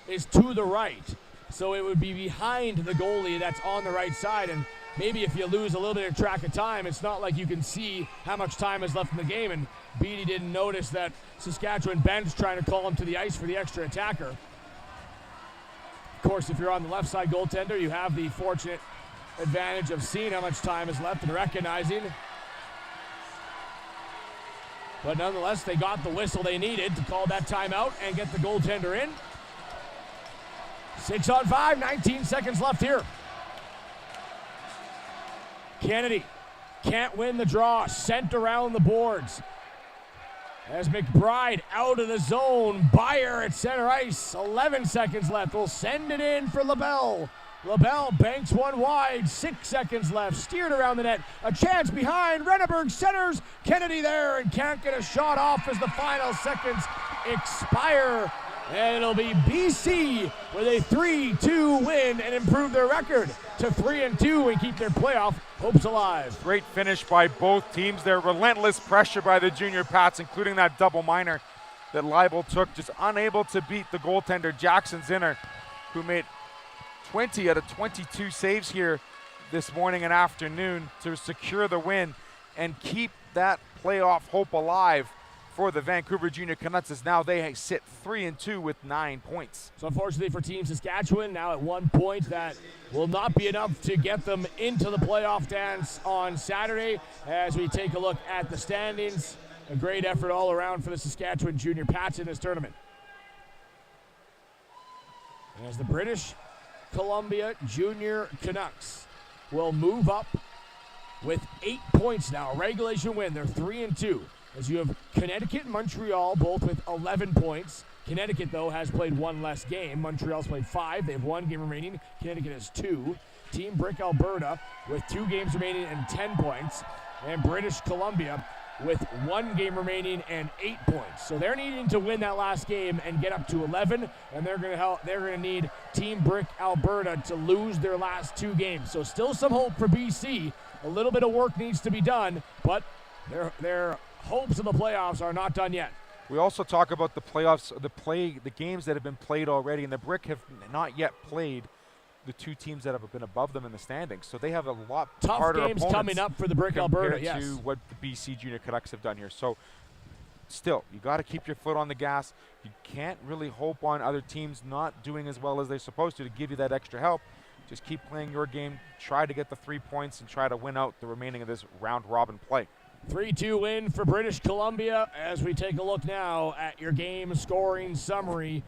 [SPEAKER 2] is to the right. So it would be behind the goalie that's on the right side. And maybe if you lose a little bit of track of time, it's not like you can see how much time is left in the game. And Beatty didn't notice that Saskatchewan bench trying to call him to the ice for the extra attacker. Of course, if you're on the left side goaltender, you have the fortunate advantage of seeing how much time is left and recognizing. But nonetheless, they got the whistle they needed to call that timeout and get the goaltender in. 6-on-5, 19 seconds left here. Kennedy can't win the draw, sent around the boards. As McBride out of the zone, Beyer at center ice, 11 seconds left. We'll send it in for LaBelle. LaBelle banks one wide, 6 seconds left, steered around the net. A chance behind, Renneberg centers, Kennedy there and can't get a shot off as the final seconds expire. And it'll be BC with a 3-2 win and improve their record to 3-2 and keep their playoff hopes alive.
[SPEAKER 1] Great finish by both teams there. Relentless pressure by the Junior Pats, including that double minor that Leibel took. Just unable to beat the goaltender, Jackson Zinner, who made 20 out of 22 saves here this morning and afternoon to secure the win and keep that playoff hope alive for the Vancouver Junior Canucks, as now they sit 3-2 with 9 points.
[SPEAKER 2] So unfortunately for Team Saskatchewan, now at 1 point, that will not be enough to get them into the playoff dance on Saturday. As we take a look at the standings, a great effort all around for the Saskatchewan Junior Pats in this tournament. As the British Columbia Junior Canucks will move up with 8 points now, a regulation win. They're 3-2. As you have Connecticut and Montreal both with 11 points. Connecticut, though, has played 1 less game. Montreal's played 5. They have 1 game remaining. Connecticut has 2. Team Brick Alberta with 2 games remaining and 10 points. And British Columbia with 1 game remaining and 8 points. So they're needing to win that last game and get up to 11. And they're going to need Team Brick Alberta to lose their last 2 games. So still some hope for BC. A little bit of work needs to be done, but their hopes of the playoffs are not done yet.
[SPEAKER 1] We also talk about the playoffs, the games that have been played already, and the Brick have not yet played the 2 teams that have been above them in the standings. So they have a lot
[SPEAKER 2] tough
[SPEAKER 1] harder
[SPEAKER 2] games
[SPEAKER 1] opponents
[SPEAKER 2] coming up for the Brick Alberta,
[SPEAKER 1] compared to what the BC Junior Canucks have done here. So still, you got to keep your foot on the gas. You can't really hope on other teams not doing as well as they're supposed to give you that extra help. Just keep playing your game, try to get the 3 points, and try to win out the remaining of this round-robin play.
[SPEAKER 2] 3-2 win for British Columbia as we take a look now at your game scoring summary.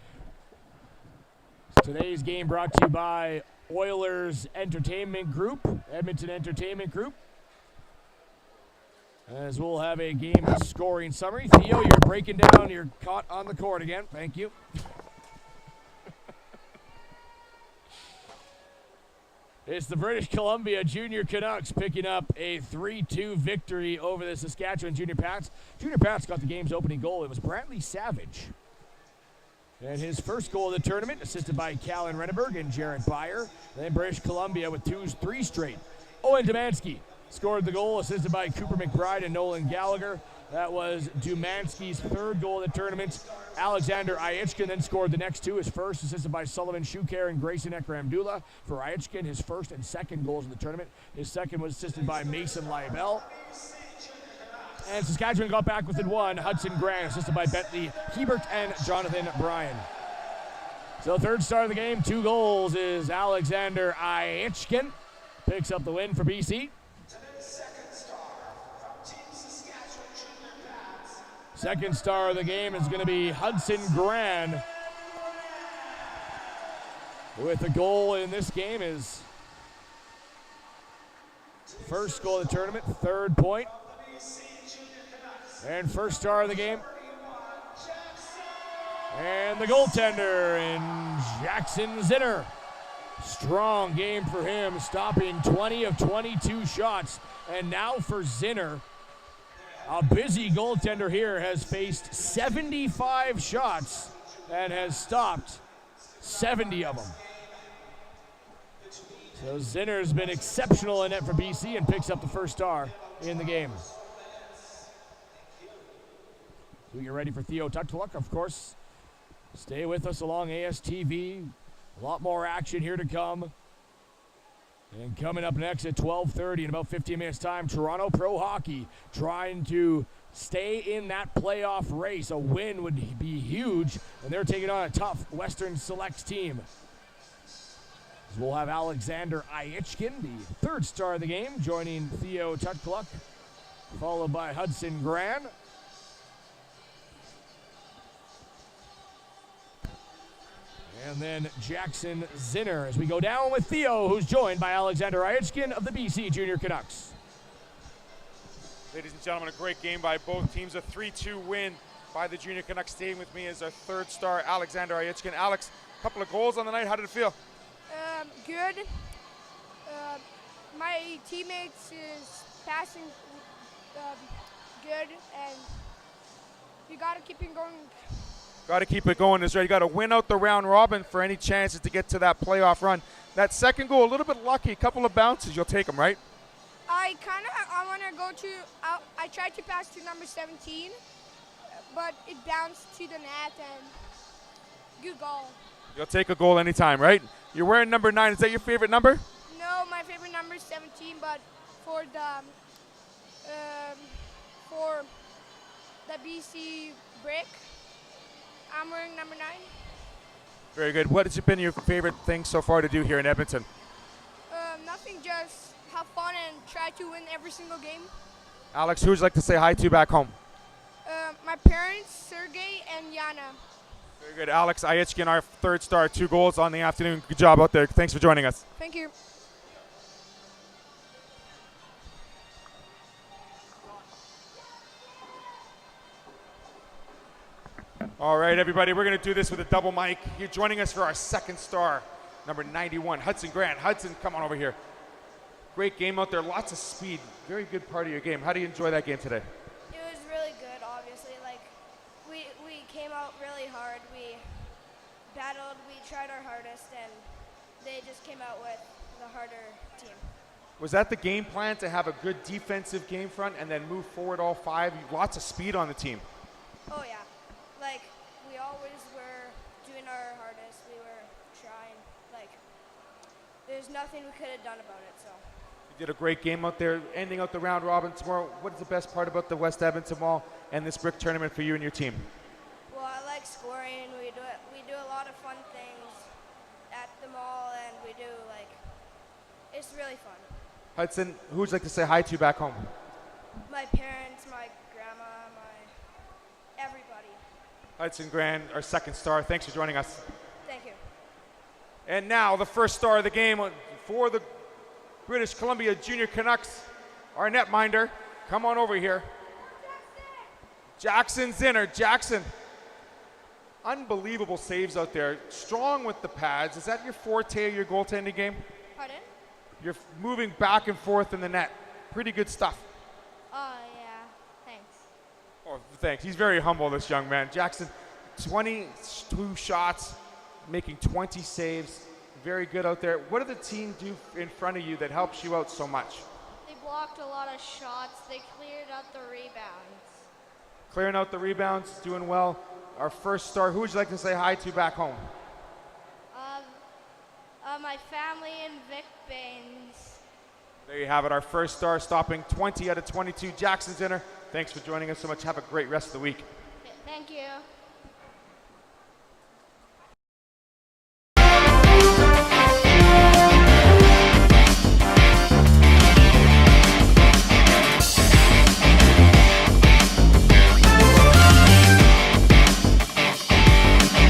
[SPEAKER 2] Today's game brought to you by Oilers Entertainment Group, Edmonton Entertainment Group. As we'll have a game scoring summary. Theo, you're breaking down. You're caught on the court again. Thank you. It's the British Columbia Junior Canucks picking up a 3-2 victory over the Saskatchewan Junior Pats. Junior Pats got the game's opening goal. It was Brantley Savage. And his first goal of the tournament, assisted by Callan Renneberg and Jared Byer. Then British Columbia with 3 straight. Owen Dumansky scored the goal, assisted by Cooper McBride and Nolan Gallagher. That was Dumansky's 3rd goal of the tournament. Alexander Aichkin then scored the next 2. His first, assisted by Sullivan Shukar and Grayson Ekramdula. For Aichkin, his 1st and 2nd goals of the tournament. His 2nd was assisted by Mason Leibel. And Saskatchewan got back within 1. Hudson Grant, assisted by Bentley Hebert and Jonathan Bryan. So 3rd star of the game, 2 goals, is Alexander Aichkin. Picks up the win for BC. Second star of the game is going to be Hudson Gran. With the goal in this game is first goal of the tournament, 3rd point. And first star of the game. And the goaltender in Jackson Zinner. Strong game for him, stopping 20 of 22 shots. And now for Zinner, a busy goaltender here, has faced 75 shots and has stopped 70 of them. So Zinner's been exceptional in net for BC and picks up the first star in the game. So you're ready for Theo Tutkaluk, of course. Stay with us along ASTV. A lot more action here to come. And coming up next at 12:30 in about 15 minutes time, Toronto Pro Hockey trying to stay in that playoff race. A win would be huge, and they're taking on a tough Western Selects team. We'll have Alexander Aichkin, the 3rd star of the game, joining Theo Tutkaluk, followed by Hudson Gran. And then Jackson Zinner as we go down with Theo, who's joined by Alexander Aichkin of the BC Junior Canucks.
[SPEAKER 1] Ladies and gentlemen, a great game by both teams. A 3-2 win by the Junior Canucks. Staying with me is our 3rd star, Alexander Aichkin. Alex, a couple of goals on the night. How did it feel?
[SPEAKER 5] Good. My teammates is passing good, and you got to keep it going.
[SPEAKER 1] Got to keep it going. You got to win out the round robin for any chances to get to that playoff run. That 2nd goal, a little bit lucky, a couple of bounces. You'll take them, right?
[SPEAKER 5] I want to go to. I tried to pass to number 17, but it bounced to the net and good goal.
[SPEAKER 1] You'll take a goal anytime, right? You're wearing number 9. Is that your favorite number?
[SPEAKER 5] No, my favorite number is 17, but for the BC Brick, I'm wearing number 9.
[SPEAKER 1] Very good. What has been your favorite thing so far to do here in Edmonton?
[SPEAKER 5] Nothing, just have fun and try to win every single game.
[SPEAKER 1] Alex, who would you like to say hi to back home?
[SPEAKER 5] My parents, Sergey and Yana.
[SPEAKER 1] Very good. Alex Aichkin, our 3rd star, 2 goals on the afternoon. Good job out there. Thanks for joining us.
[SPEAKER 5] Thank you.
[SPEAKER 1] All right, everybody, we're going to do this with a double mic. You're joining us for our 2nd star, number 91, Hudson Grant. Hudson, come on over here. Great game out there, lots of speed. Very good part of your game. How do you enjoy that game today?
[SPEAKER 6] It was really good, obviously. Like, we came out really hard. We battled, we tried our hardest, and they just came out with the harder team.
[SPEAKER 1] Was that the game plan, to have a good defensive game front and then move forward all 5? Lots of speed on the team.
[SPEAKER 6] Oh, yeah. Like, we always were doing our hardest. We were trying. Like, there's nothing we could have done about it, so.
[SPEAKER 1] did a great game out there, ending out the round robin tomorrow. What is the best part about the West Edmonton Mall and this brick tournament for you and your team?
[SPEAKER 6] Well, I like scoring. We do a lot of fun things at the mall, and it's really fun.
[SPEAKER 1] Hudson, who would you like to say hi to back home?
[SPEAKER 6] My parents, my grandma, everybody.
[SPEAKER 1] Hudson Grand, our second star. Thanks for joining us.
[SPEAKER 6] Thank you.
[SPEAKER 1] And now the first star of the game for the British Columbia Junior Canucks, our netminder. Come on over here. Jackson Zinner. Jackson, unbelievable saves out there. Strong with the pads. Is that your forte of your goaltending game?
[SPEAKER 5] Pardon?
[SPEAKER 1] You're moving back and forth in the net. Pretty good stuff.
[SPEAKER 5] Oh, yeah. Thanks.
[SPEAKER 1] Oh, thanks. He's very humble, this young man. Jackson, 22 shots, making 20 saves. Very good out there. What did the team do in front of you that helps you out so much?
[SPEAKER 5] They blocked a lot of shots. They cleared out the rebounds.
[SPEAKER 1] Clearing out the rebounds, doing well. Our first star, who would you like to say hi to back home?
[SPEAKER 5] My family and Vic Baines.
[SPEAKER 1] There you have it, our first star, stopping 20 out of 22. Jackson Zinner, thanks for joining us so much. Have a great rest of the week.
[SPEAKER 5] Thank you.